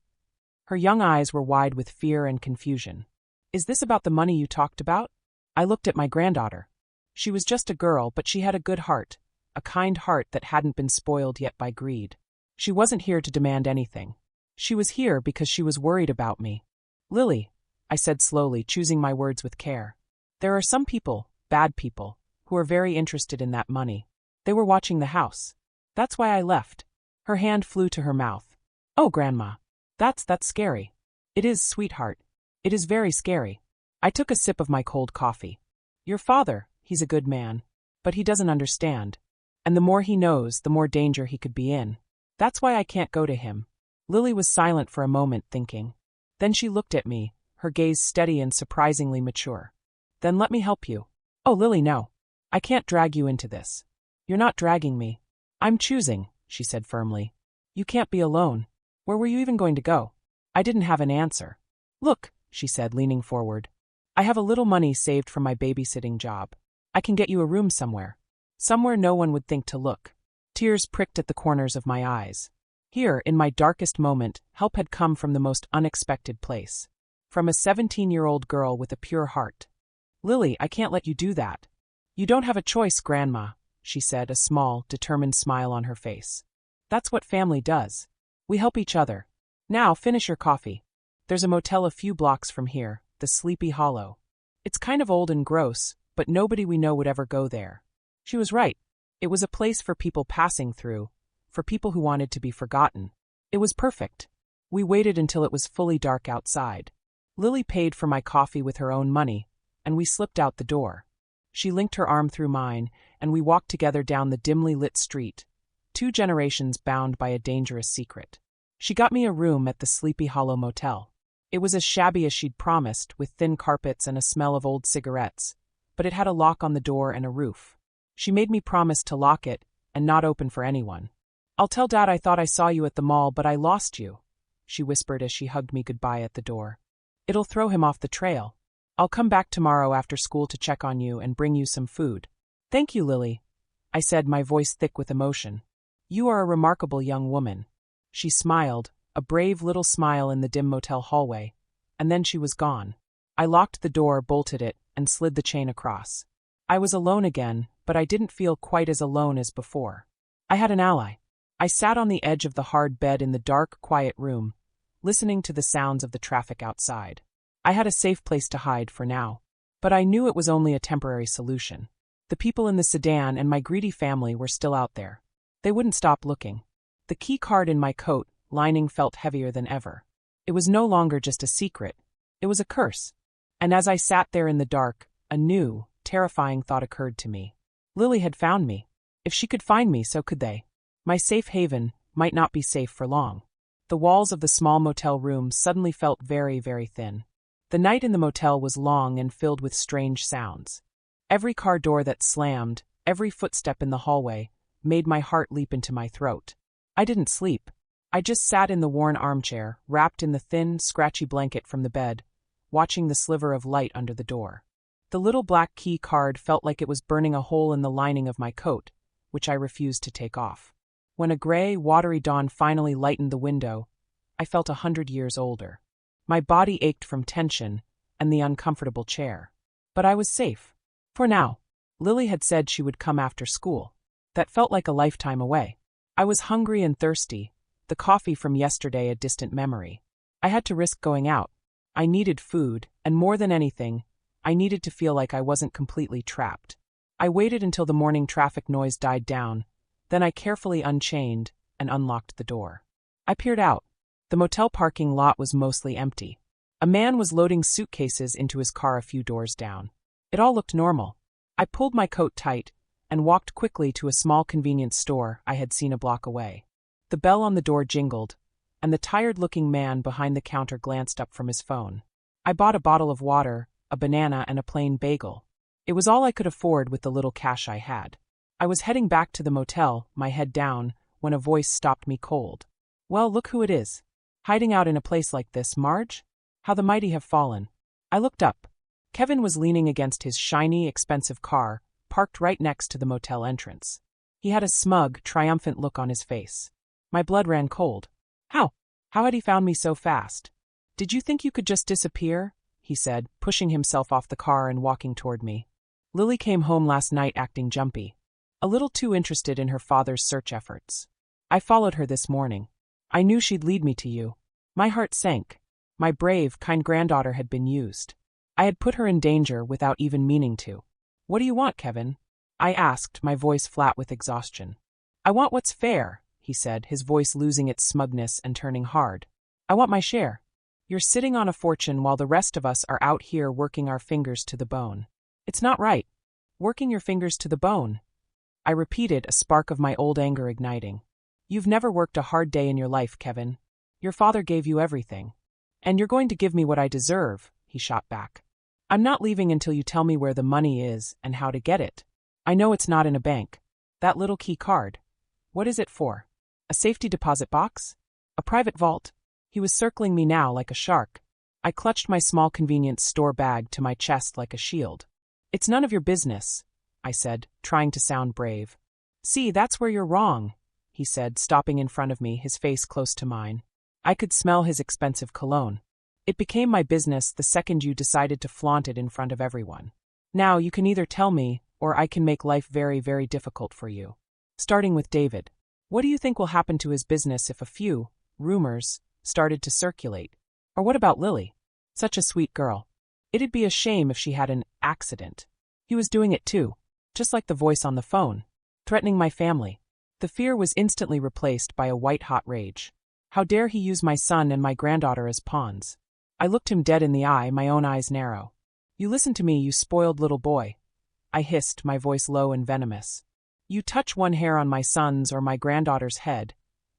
Her young eyes were wide with fear and confusion. "Is this about the money you talked about?" I looked at my granddaughter. She was just a girl, but she had a good heart, a kind heart that hadn't been spoiled yet by greed. She wasn't here to demand anything. She was here because she was worried about me. Lily, I said slowly, choosing my words with care. There are some people, bad people, who are very interested in that money. They were watching the house. That's why I left. Her hand flew to her mouth. Oh, Grandma. That's scary. It is, sweetheart. It is very scary. I took a sip of my cold coffee. Your father, he's a good man. But he doesn't understand. And the more he knows, the more danger he could be in. That's why I can't go to him. Lily was silent for a moment, thinking. Then she looked at me, her gaze steady and surprisingly mature. Then let me help you. Oh, Lily, no. I can't drag you into this. You're not dragging me. I'm choosing, she said firmly. You can't be alone. Where were you even going to go? I didn't have an answer. Look, she said, leaning forward. I have a little money saved from my babysitting job. I can get you a room somewhere. Somewhere no one would think to look. Tears pricked at the corners of my eyes. Here, in my darkest moment, help had come from the most unexpected place. From a 17-year-old girl with a pure heart. Lily, I can't let you do that. You don't have a choice, Grandma, she said, a small, determined smile on her face. That's what family does. We help each other. Now, finish your coffee. There's a motel a few blocks from here, the Sleepy Hollow. It's kind of old and gross, but nobody we know would ever go there. She was right. It was a place for people passing through, for people who wanted to be forgotten. It was perfect. We waited until it was fully dark outside. Lily paid for my coffee with her own money, and we slipped out the door. She linked her arm through mine, and we walked together down the dimly lit street, 2 generations bound by a dangerous secret. She got me a room at the Sleepy Hollow Motel. It was as shabby as she'd promised, with thin carpets and a smell of old cigarettes, but it had a lock on the door and a roof. She made me promise to lock it and not open for anyone. I'll tell Dad I thought I saw you at the mall, but I lost you, she whispered as she hugged me goodbye at the door. It'll throw him off the trail. I'll come back tomorrow after school to check on you and bring you some food. Thank you, Lily, I said, my voice thick with emotion. You are a remarkable young woman. She smiled, a brave little smile in the dim motel hallway, and then she was gone. I locked the door, bolted it, and slid the chain across. I was alone again, but I didn't feel quite as alone as before. I had an ally. I sat on the edge of the hard bed in the dark, quiet room, listening to the sounds of the traffic outside. I had a safe place to hide for now, but I knew it was only a temporary solution. The people in the sedan and my greedy family were still out there. They wouldn't stop looking. The key card in my coat lining felt heavier than ever. It was no longer just a secret. It was a curse. And as I sat there in the dark, a new, terrifying thought occurred to me. Lily had found me. If she could find me, so could they. My safe haven might not be safe for long. The walls of the small motel room suddenly felt very, very thin. The night in the motel was long and filled with strange sounds. Every car door that slammed, every footstep in the hallway, made my heart leap into my throat. I didn't sleep. I just sat in the worn armchair, wrapped in the thin, scratchy blanket from the bed, watching the sliver of light under the door. The little black key card felt like it was burning a hole in the lining of my coat, which I refused to take off. When a gray, watery dawn finally lightened the window, I felt 100 years older. My body ached from tension and the uncomfortable chair. But I was safe. For now. Lily had said she would come after school. That felt like a lifetime away. I was hungry and thirsty, the coffee from yesterday a distant memory. I had to risk going out. I needed food, and more than anything, I needed to feel like I wasn't completely trapped. I waited until the morning traffic noise died down, then I carefully unchained and unlocked the door. I peered out. The motel parking lot was mostly empty. A man was loading suitcases into his car a few doors down. It all looked normal. I pulled my coat tight and walked quickly to a small convenience store I had seen a block away. The bell on the door jingled, and the tired-looking man behind the counter glanced up from his phone. I bought a bottle of water, a banana, and a plain bagel. It was all I could afford with the little cash I had. I was heading back to the motel, my head down, when a voice stopped me cold. Well, look who it is. Hiding out in a place like this, Marge? How the mighty have fallen. I looked up. Kevin was leaning against his shiny, expensive car, parked right next to the motel entrance. He had a smug, triumphant look on his face. My blood ran cold. How had he found me so fast? Did you think you could just disappear? He said, pushing himself off the car and walking toward me. Lily came home last night acting jumpy. a little too interested in her father's search efforts. I followed her this morning. I knew she'd lead me to you. My heart sank. My brave, kind granddaughter had been used. I had put her in danger without even meaning to. What do you want, Kevin? I asked, my voice flat with exhaustion. I want what's fair, he said, his voice losing its smugness and turning hard. I want my share. You're sitting on a fortune while the rest of us are out here working our fingers to the bone. It's not right. Working your fingers to the bone. I repeated, a spark of my old anger igniting. You've never worked a hard day in your life, Kevin. Your father gave you everything. And you're going to give me what I deserve, he shot back. I'm not leaving until you tell me where the money is and how to get it. I know it's not in a bank. That little key card. What is it for? A safety deposit box? A private vault? He was circling me now like a shark. I clutched my small convenience store bag to my chest like a shield. It's none of your business, I said, trying to sound brave. See, that's where you're wrong, he said, stopping in front of me, his face close to mine. I could smell his expensive cologne. It became my business the second you decided to flaunt it in front of everyone. Now you can either tell me, or I can make life very, very difficult for you. Starting with David. What do you think will happen to his business if a few rumors started to circulate? Or what about Lily? Such a sweet girl. It'd be a shame if she had an accident. He was doing it too, just like the voice on the phone, threatening my family. The fear was instantly replaced by a white-hot rage. How dare he use my son and my granddaughter as pawns? I looked him dead in the eye, my own eyes narrow. You listen to me, you spoiled little boy. I hissed, my voice low and venomous. You touch one hair on my son's or my granddaughter's head,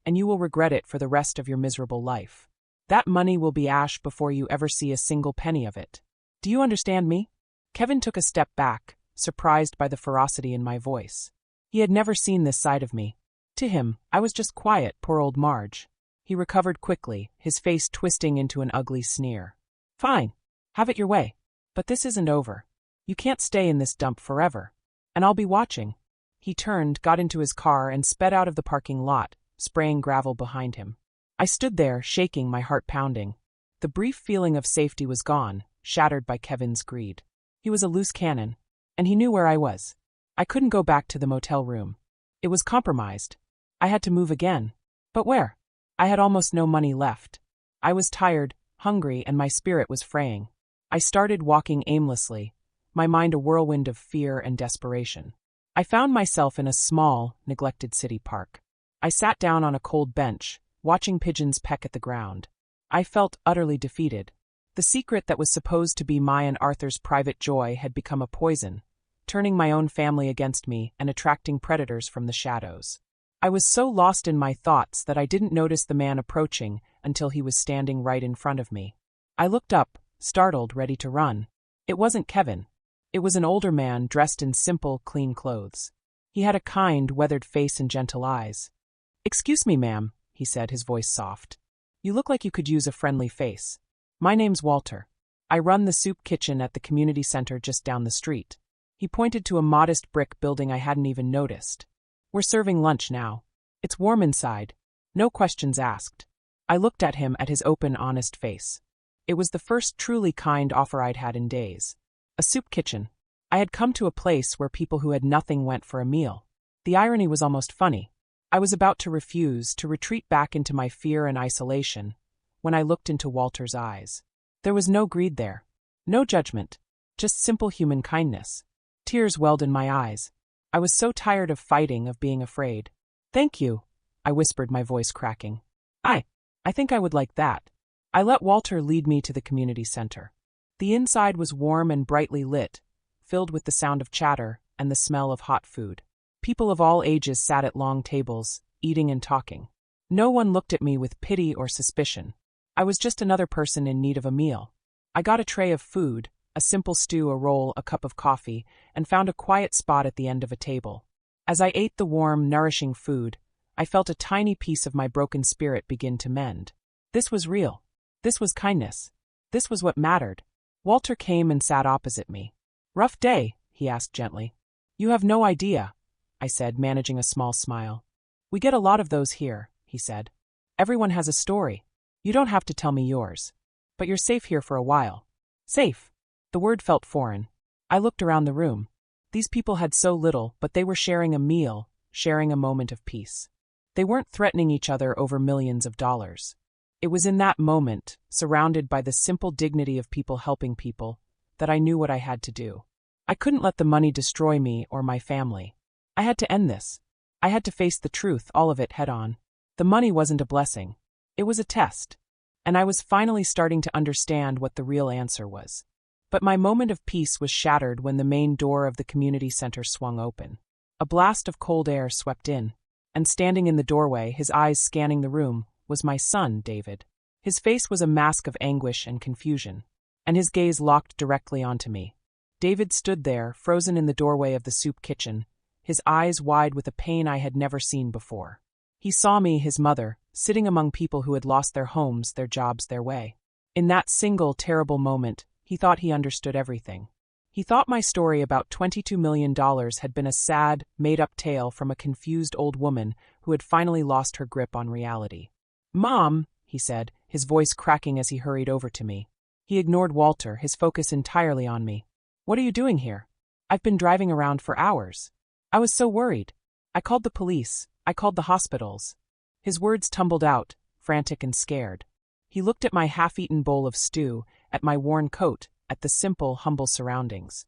and you will regret it for the rest of your miserable life. That money will be ash before you ever see a single penny of it. Do you understand me? Kevin took a step back, surprised by the ferocity in my voice. He had never seen this side of me. To him, I was just quiet, poor old Marge. He recovered quickly, his face twisting into an ugly sneer. Fine. Have it your way. But this isn't over. You can't stay in this dump forever. And I'll be watching. He turned, got into his car, and sped out of the parking lot, spraying gravel behind him. I stood there, shaking, my heart pounding. The brief feeling of safety was gone, shattered by Kevin's greed. He was a loose cannon, and he knew where I was. I couldn't go back to the motel room. It was compromised. I had to move again. But where? I had almost no money left. I was tired, hungry, and my spirit was fraying. I started walking aimlessly, my mind a whirlwind of fear and desperation. I found myself in a small, neglected city park. I sat down on a cold bench, watching pigeons peck at the ground. I felt utterly defeated. The secret that was supposed to be my and Arthur's private joy had become a poison, turning my own family against me and attracting predators from the shadows. I was so lost in my thoughts that I didn't notice the man approaching until he was standing right in front of me. I looked up, startled, ready to run. It wasn't Kevin. It was an older man dressed in simple, clean clothes. He had a kind, weathered face and gentle eyes. "Excuse me, ma'am," he said, his voice soft. "You look like you could use a friendly face. My name's Walter. I run the soup kitchen at the community center just down the street." He pointed to a modest brick building I hadn't even noticed. "We're serving lunch now. It's warm inside. No questions asked." I looked at him, at his open, honest face. It was the first truly kind offer I'd had in days. A soup kitchen. I had come to a place where people who had nothing went for a meal. The irony was almost funny. I was about to refuse, to retreat back into my fear and isolation, when I looked into Walter's eyes. There was no greed there. No judgment. Just simple human kindness. Tears welled in my eyes. I was so tired of fighting, of being afraid. "Thank you," I whispered, my voice cracking. I think I would like that." I let Walter lead me to the community center. The inside was warm and brightly lit, filled with the sound of chatter and the smell of hot food. People of all ages sat at long tables, eating and talking. No one looked at me with pity or suspicion. I was just another person in need of a meal. I got a tray of food, a simple stew, a roll, a cup of coffee, and found a quiet spot at the end of a table. As I ate the warm, nourishing food, I felt a tiny piece of my broken spirit begin to mend. This was real. This was kindness. This was what mattered. Walter came and sat opposite me. "Rough day?" he asked gently. "You have no idea," I said, managing a small smile. "We get a lot of those here," he said. "Everyone has a story. You don't have to tell me yours. But you're safe here for a while." Safe. The word felt foreign. I looked around the room. These people had so little, but they were sharing a meal, sharing a moment of peace. They weren't threatening each other over millions of dollars. It was in that moment, surrounded by the simple dignity of people helping people, that I knew what I had to do. I couldn't let the money destroy me or my family. I had to end this. I had to face the truth, all of it, head on. The money wasn't a blessing. It was a test. And I was finally starting to understand what the real answer was. But my moment of peace was shattered when the main door of the community center swung open. A blast of cold air swept in, and standing in the doorway, his eyes scanning the room, was my son, David. His face was a mask of anguish and confusion, and his gaze locked directly onto me. David stood there, frozen in the doorway of the soup kitchen, his eyes wide with a pain I had never seen before. He saw me, his mother, sitting among people who had lost their homes, their jobs, their way. In that single, terrible moment, he thought he understood everything. He thought my story about $22 million had been a sad, made-up tale from a confused old woman who had finally lost her grip on reality. "Mom," he said, his voice cracking as he hurried over to me. He ignored Walter, his focus entirely on me. "What are you doing here? I've been driving around for hours. I was so worried. I called the police. I called the hospitals." His words tumbled out, frantic and scared. He looked at my half-eaten bowl of stew, at my worn coat, at the simple, humble surroundings.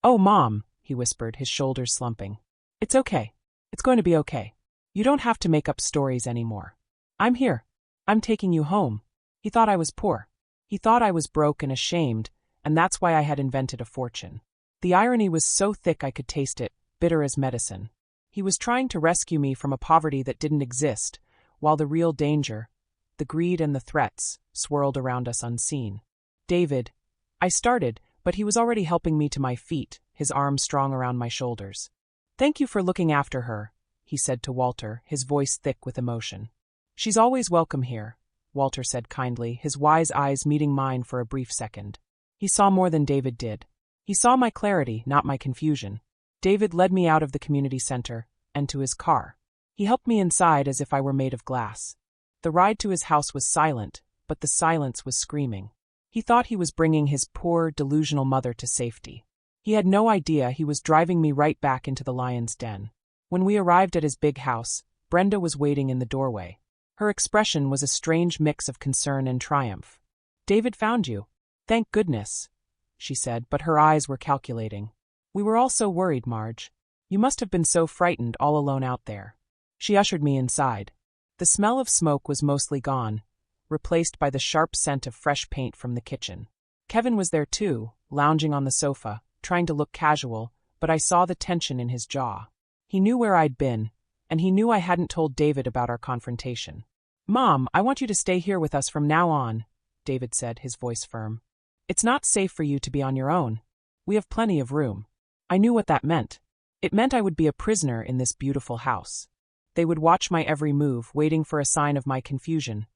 "Oh, Mom," he whispered, his shoulders slumping. "It's okay. It's going to be okay. You don't have to make up stories anymore. I'm here. I'm taking you home." He thought I was poor. He thought I was broke and ashamed, and that's why I had invented a fortune. The irony was so thick I could taste it, bitter as medicine. He was trying to rescue me from a poverty that didn't exist, while the real danger, the greed and the threats, swirled around us unseen. "David," I started, but he was already helping me to my feet, his arms strong around my shoulders. "Thank you for looking after her," he said to Walter, his voice thick with emotion. "She's always welcome here," Walter said kindly, his wise eyes meeting mine for a brief second. He saw more than David did. He saw my clarity, not my confusion. David led me out of the community center, and to his car. He helped me inside as if I were made of glass. The ride to his house was silent, but the silence was screaming. He thought he was bringing his poor, delusional mother to safety. He had no idea he was driving me right back into the lion's den. When we arrived at his big house, Brenda was waiting in the doorway. Her expression was a strange mix of concern and triumph. "David found you. Thank goodness," she said, but her eyes were calculating. "We were all so worried, Marge. You must have been so frightened all alone out there." She ushered me inside. The smell of smoke was mostly gone, replaced by the sharp scent of fresh paint from the kitchen. Kevin was there too, lounging on the sofa, trying to look casual, but I saw the tension in his jaw. He knew where I'd been, and he knew I hadn't told David about our confrontation. "Mom, I want you to stay here with us from now on," David said, his voice firm. "It's not safe for you to be on your own. We have plenty of room." I knew what that meant. It meant I would be a prisoner in this beautiful house. They would watch my every move, waiting for a sign of my confusion,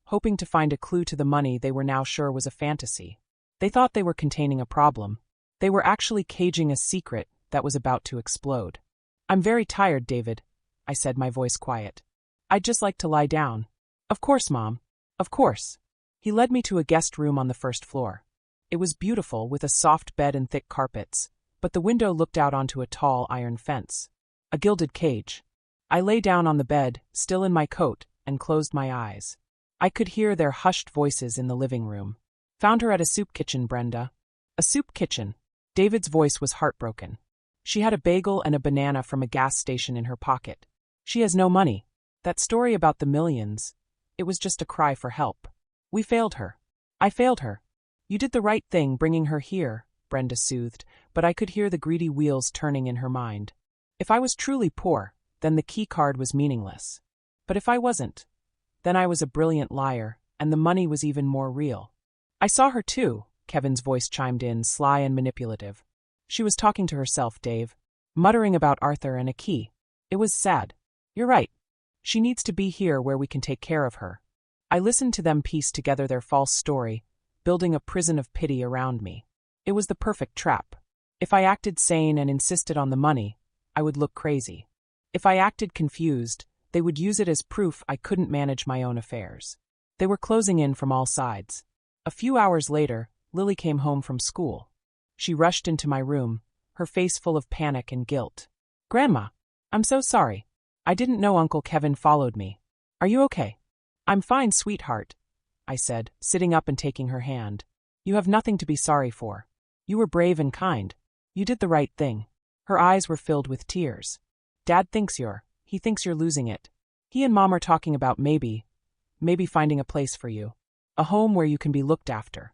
hoping to find a clue to the money they were now sure was a fantasy. They thought they were containing a problem. They were actually caging a secret that was about to explode. "I'm very tired, David," I said, my voice quiet. "I'd just like to lie down." "Of course, Mom. Of course." He led me to a guest room on the first floor. It was beautiful, with a soft bed and thick carpets, but the window looked out onto a tall iron fence. A gilded cage. I lay down on the bed, still in my coat, and closed my eyes. I could hear their hushed voices in the living room. "Found her at a soup kitchen, Brenda." "A soup kitchen?" David's voice was heartbroken. "She had a bagel and a banana from a gas station in her pocket. She has no money. That story about the millions, it was just a cry for help. We failed her. I failed her." "You did the right thing bringing her here," Brenda soothed, but I could hear the greedy wheels turning in her mind. If I was truly poor, then the key card was meaningless. But if I wasn't, then I was a brilliant liar, and the money was even more real. "I saw her too," Kevin's voice chimed in, sly and manipulative. "She was talking to herself, Dave, muttering about Arthur and a key. It was sad. You're right. She needs to be here where we can take care of her." I listened to them piece together their false story, building a prison of pity around me. It was the perfect trap. If I acted sane and insisted on the money, I would look crazy. If I acted confused, they would use it as proof I couldn't manage my own affairs. They were closing in from all sides. A few hours later, Lily came home from school. She rushed into my room, her face full of panic and guilt. "Grandma, I'm so sorry. I didn't know Uncle Kevin followed me. Are you okay?" "I'm fine, sweetheart," I said, sitting up and taking her hand. "You have nothing to be sorry for. You were brave and kind. You did the right thing." Her eyes were filled with tears. "Dad thinks he thinks you're losing it. He and Mom are talking about maybe finding a place for you. A home where you can be looked after.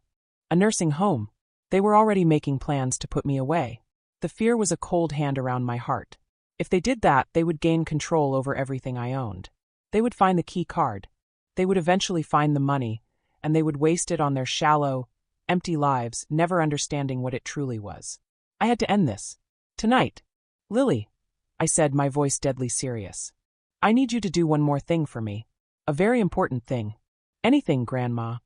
A nursing home. They were already making plans to put me away." The fear was a cold hand around my heart. If they did that, they would gain control over everything I owned. They would find the key card. They would eventually find the money, and they would waste it on their shallow, empty lives, never understanding what it truly was. I had to end this. Tonight. "Lily," I said, my voice deadly serious. "I need you to do one more thing for me. A very important thing." "Anything, Grandma.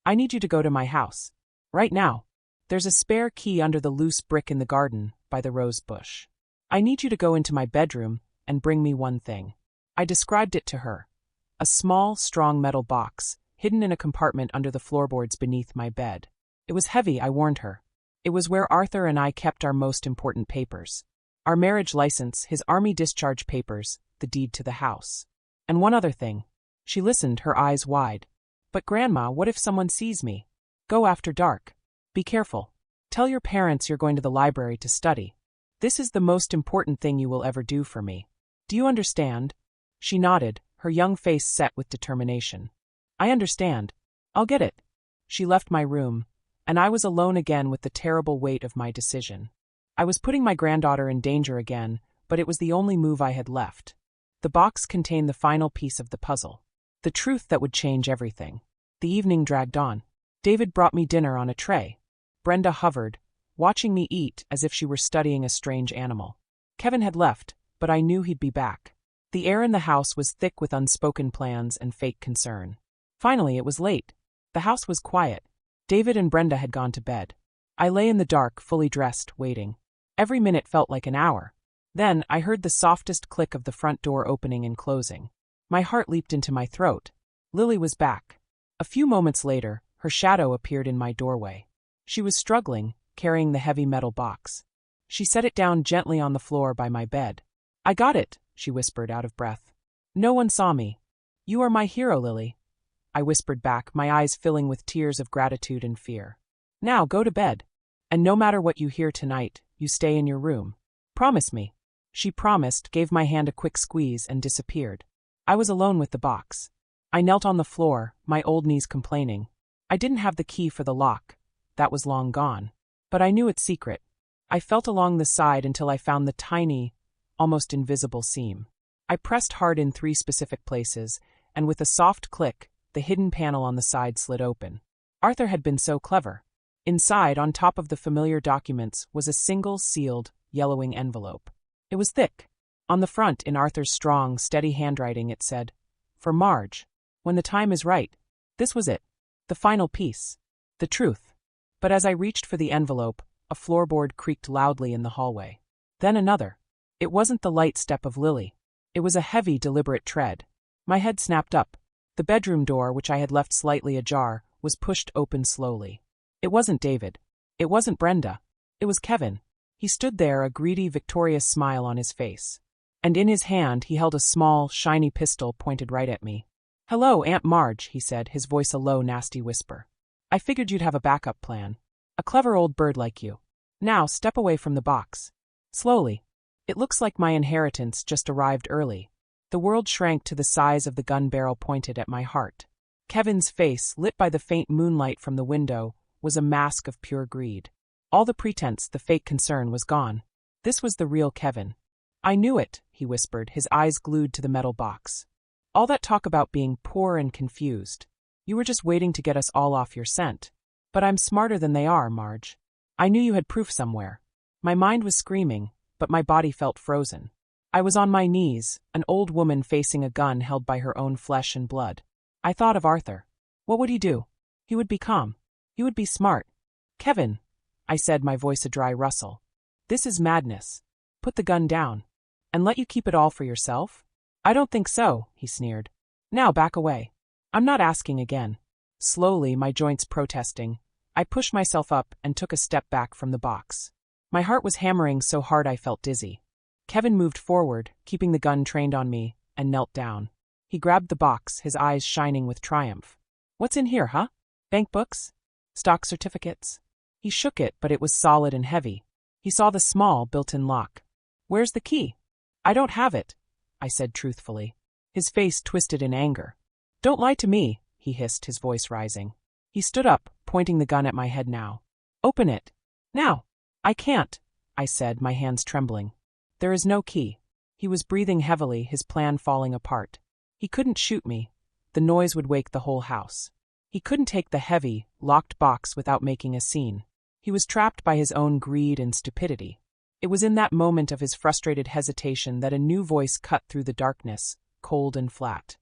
I need you to go to my house. Right now. There's a spare key under the loose brick in the garden, by the rose bush. I need you to go into my bedroom and bring me one thing." I described it to her. A small, strong metal box, hidden in a compartment under the floorboards beneath my bed. It was heavy, I warned her. It was where Arthur and I kept our most important papers. Our marriage license, his army discharge papers, the deed to the house. And one other thing. She listened, her eyes wide. "But Grandma, what if someone sees me?" "Go after dark. Be careful. Tell your parents you're going to the library to study. This is the most important thing you will ever do for me. Do you understand?" She nodded, her young face set with determination. "I understand. I'll get it." She left my room, and I was alone again with the terrible weight of my decision. I was putting my granddaughter in danger again, but it was the only move I had left. The box contained the final piece of the puzzle. The truth that would change everything. The evening dragged on. David brought me dinner on a tray. Brenda hovered, watching me eat as if she were studying a strange animal. Kevin had left, but I knew he'd be back. The air in the house was thick with unspoken plans and fake concern. Finally, it was late. The house was quiet. David and Brenda had gone to bed. I lay in the dark, fully dressed, waiting. Every minute felt like an hour. Then, I heard the softest click of the front door opening and closing. My heart leaped into my throat. Lily was back. A few moments later, her shadow appeared in my doorway. She was struggling, carrying the heavy metal box. She set it down gently on the floor by my bed. "I got it," she whispered, out of breath. "No one saw me." "You are my hero, Lily," I whispered back, my eyes filling with tears of gratitude and fear. "Now go to bed. And no matter what you hear tonight, you stay in your room. Promise me." She promised, gave my hand a quick squeeze, and disappeared. I was alone with the box. I knelt on the floor, my old knees complaining. I didn't have the key for the lock. That was long gone. But I knew its secret. I felt along the side until I found the tiny, almost invisible seam. I pressed hard in 3 specific places, and with a soft click, the hidden panel on the side slid open. Arthur had been so clever. Inside, on top of the familiar documents, was a single sealed, yellowing envelope. It was thick. On the front, in Arthur's strong, steady handwriting, it said, "For Marge. When the time is right." This was it. The final piece. The truth. But as I reached for the envelope, a floorboard creaked loudly in the hallway. Then another. It wasn't the light step of Lily. It was a heavy, deliberate tread. My head snapped up. The bedroom door, which I had left slightly ajar, was pushed open slowly. It wasn't David. It wasn't Brenda. It was Kevin. He stood there, a greedy, victorious smile on his face. And in his hand he held a small, shiny pistol pointed right at me. "Hello, Aunt Marge," he said, his voice a low, nasty whisper. "I figured you'd have a backup plan. A clever old bird like you. Now, step away from the box. Slowly. It looks like my inheritance just arrived early." The world shrank to the size of the gun barrel pointed at my heart. Kevin's face, lit by the faint moonlight from the window, was a mask of pure greed. All the pretense, the fake concern, was gone. This was the real Kevin. "I knew it," he whispered, his eyes glued to the metal box. "All that talk about being poor and confused. You were just waiting to get us all off your scent. But I'm smarter than they are, Marge. I knew you had proof somewhere." My mind was screaming, but my body felt frozen. I was on my knees, an old woman facing a gun held by her own flesh and blood. I thought of Arthur. What would he do? He would be calm. He would be smart. "Kevin," I said, my voice a dry rustle. "This is madness. Put the gun down. And let you keep it all for yourself?" "I don't think so," he sneered. "Now back away. I'm not asking again." Slowly, my joints protesting, I pushed myself up and took a step back from the box. My heart was hammering so hard I felt dizzy. Kevin moved forward, keeping the gun trained on me, and knelt down. He grabbed the box, his eyes shining with triumph. "What's in here, huh? Bank books? Stock certificates?" He shook it, but it was solid and heavy. He saw the small, built-in lock. "Where's the key?" "I don't have it," I said truthfully. His face twisted in anger. "Don't lie to me," he hissed, his voice rising. He stood up, pointing the gun at my head now. "Open it. Now." "I can't," I said, my hands trembling. "There is no key." He was breathing heavily, his plan falling apart. He couldn't shoot me. The noise would wake the whole house. He couldn't take the heavy, locked box without making a scene. He was trapped by his own greed and stupidity. It was in that moment of his frustrated hesitation that a new voice cut through the darkness, cold and flat.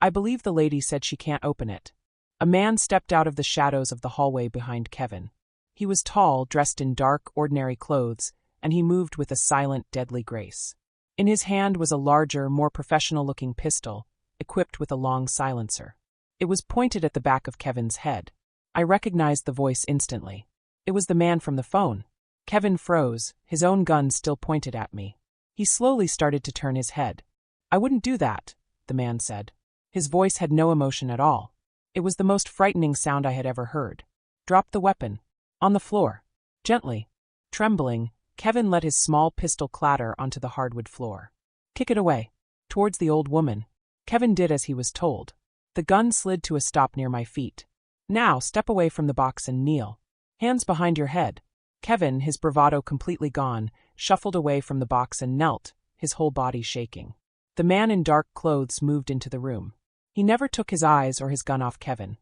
"I believe the lady said she can't open it." A man stepped out of the shadows of the hallway behind Kevin. He was tall, dressed in dark, ordinary clothes, and he moved with a silent, deadly grace. In his hand was a larger, more professional-looking pistol, equipped with a long silencer. It was pointed at the back of Kevin's head. I recognized the voice instantly. It was the man from the phone. Kevin froze, his own gun still pointed at me. He slowly started to turn his head. "I wouldn't do that," the man said. His voice had no emotion at all. It was the most frightening sound I had ever heard. "Drop the weapon." On the floor. Gently. Trembling, Kevin let his small pistol clatter onto the hardwood floor. "Kick it away." Towards the old woman. Kevin did as he was told. The gun slid to a stop near my feet. "Now step away from the box and kneel. Hands behind your head." Kevin, his bravado completely gone, shuffled away from the box and knelt, his whole body shaking. The man in dark clothes moved into the room. He never took his eyes or his gun off Kevin.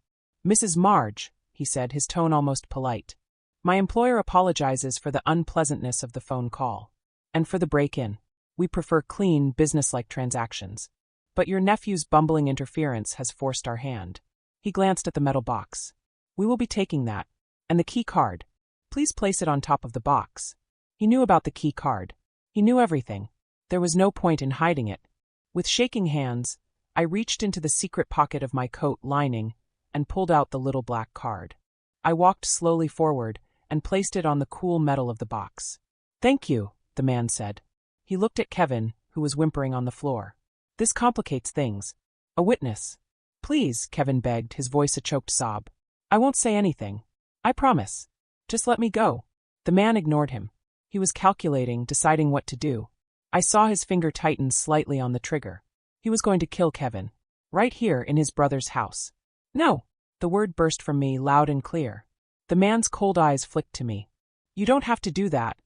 "Mrs. Marge," he said, his tone almost polite. "My employer apologizes for the unpleasantness of the phone call. And for the break-in. We prefer clean, business-like transactions. But your nephew's bumbling interference has forced our hand." He glanced at the metal box. "We will be taking that. And the key card. Please place it on top of the box." He knew about the key card. He knew everything. There was no point in hiding it. With shaking hands, I reached into the secret pocket of my coat lining and pulled out the little black card. I walked slowly forward and placed it on the cool metal of the box. "Thank you," the man said. He looked at Kevin, who was whimpering on the floor. "This complicates things. A witness." "Please," Kevin begged, his voice a choked sob. "I won't say anything. I promise. Just let me go." The man ignored him. He was calculating, deciding what to do. I saw his finger tighten slightly on the trigger. He was going to kill Kevin. Right here in his brother's house. "No!" The word burst from me loud and clear. The man's cold eyes flicked to me. "You don't have to do that,"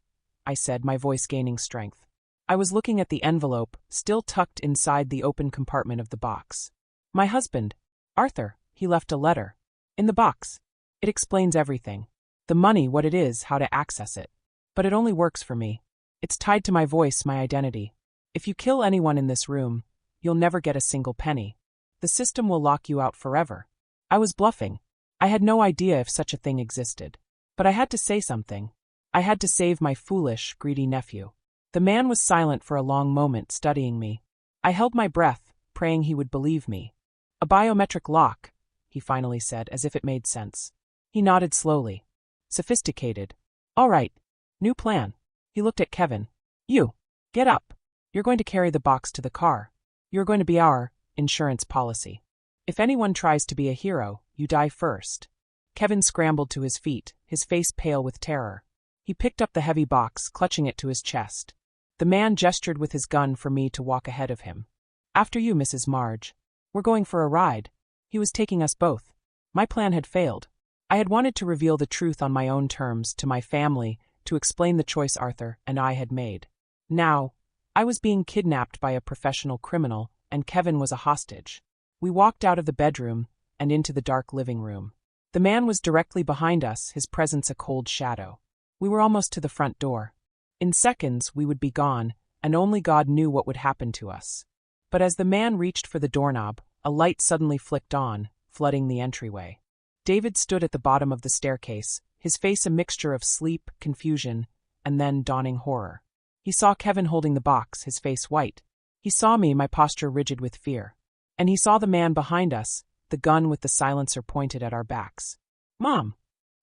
I said, my voice gaining strength. I was looking at the envelope, still tucked inside the open compartment of the box. "My husband, Arthur, he left a letter. In the box. It explains everything. The money, what it is, how to access it. But it only works for me. It's tied to my voice, my identity. If you kill anyone in this room, you'll never get a single penny. The system will lock you out forever." I was bluffing. I had no idea if such a thing existed. But I had to say something. I had to save my foolish, greedy nephew. The man was silent for a long moment, studying me. I held my breath, praying he would believe me. "A biometric lock," he finally said, as if it made sense. He nodded slowly. "Sophisticated. All right. New plan." He looked at Kevin. "You. Get up. You're going to carry the box to the car. You're going to be our insurance policy. If anyone tries to be a hero, you die first." Kevin scrambled to his feet, his face pale with terror. He picked up the heavy box, clutching it to his chest. The man gestured with his gun for me to walk ahead of him. "After you, Mrs. Marge. We're going for a ride." He was taking us both. My plan had failed. I had wanted to reveal the truth on my own terms, to my family, to explain the choice Arthur and I had made. Now, I was being kidnapped by a professional criminal, and Kevin was a hostage. We walked out of the bedroom and into the dark living room. The man was directly behind us, his presence a cold shadow. We were almost to the front door. In seconds, we would be gone, and only God knew what would happen to us. But as the man reached for the doorknob, a light suddenly flicked on, flooding the entryway. David stood at the bottom of the staircase, his face a mixture of sleep, confusion, and then dawning horror. He saw Kevin holding the box, his face white. He saw me, my posture rigid with fear. And he saw the man behind us, the gun with the silencer pointed at our backs. "Mom!"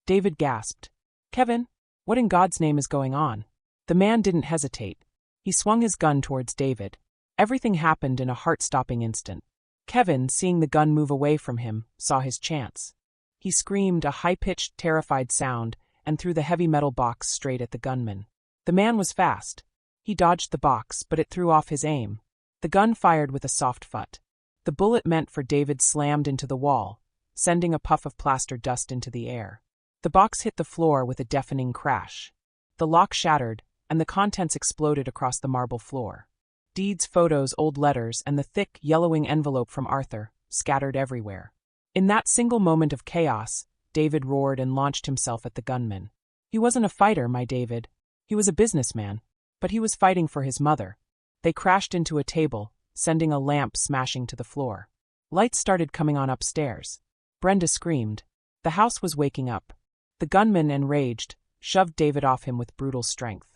David gasped. "Kevin, what in God's name is going on?" The man didn't hesitate. He swung his gun towards David. Everything happened in a heart-stopping instant. Kevin, seeing the gun move away from him, saw his chance. He screamed a high-pitched, terrified sound and threw the heavy metal box straight at the gunman. The man was fast. He dodged the box, but it threw off his aim. The gun fired with a soft phut. The bullet meant for David slammed into the wall, sending a puff of plaster dust into the air. The box hit the floor with a deafening crash. The lock shattered, and the contents exploded across the marble floor. Deeds, photos, old letters, and the thick, yellowing envelope from Arthur, scattered everywhere. In that single moment of chaos, David roared and launched himself at the gunman. He wasn't a fighter, my David. He was a businessman. But he was fighting for his mother. They crashed into a table, sending a lamp smashing to the floor. Lights started coming on upstairs. Brenda screamed. The house was waking up. The gunman, enraged, shoved David off him with brutal strength.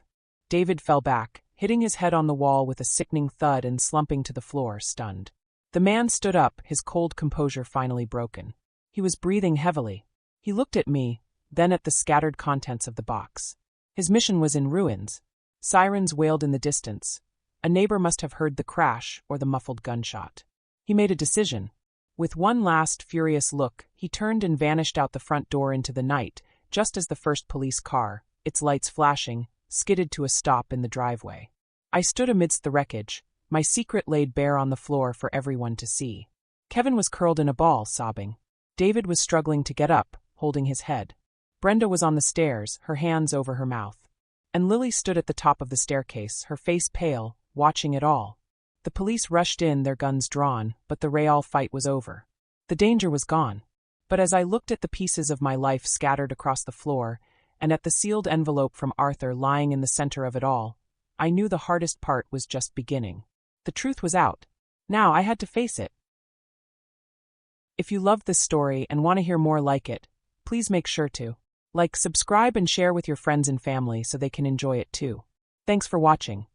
David fell back, hitting his head on the wall with a sickening thud and slumping to the floor, stunned. The man stood up, his cold composure finally broken. He was breathing heavily. He looked at me, then at the scattered contents of the box. His mission was in ruins. Sirens wailed in the distance. A neighbor must have heard the crash or the muffled gunshot. He made a decision. With one last furious look, he turned and vanished out the front door into the night, just as the first police car, its lights flashing, skidded to a stop in the driveway. I stood amidst the wreckage, my secret laid bare on the floor for everyone to see. Kevin was curled in a ball, sobbing. David was struggling to get up, holding his head. Brenda was on the stairs, her hands over her mouth. And Lily stood at the top of the staircase, her face pale, watching it all. The police rushed in, their guns drawn, but the real fight was over. The danger was gone. But as I looked at the pieces of my life scattered across the floor, and at the sealed envelope from Arthur lying in the center of it all, I knew the hardest part was just beginning. The truth was out. Now I had to face it. If you loved this story and want to hear more like it, please make sure to like, subscribe, and share with your friends and family so they can enjoy it too. Thanks for watching.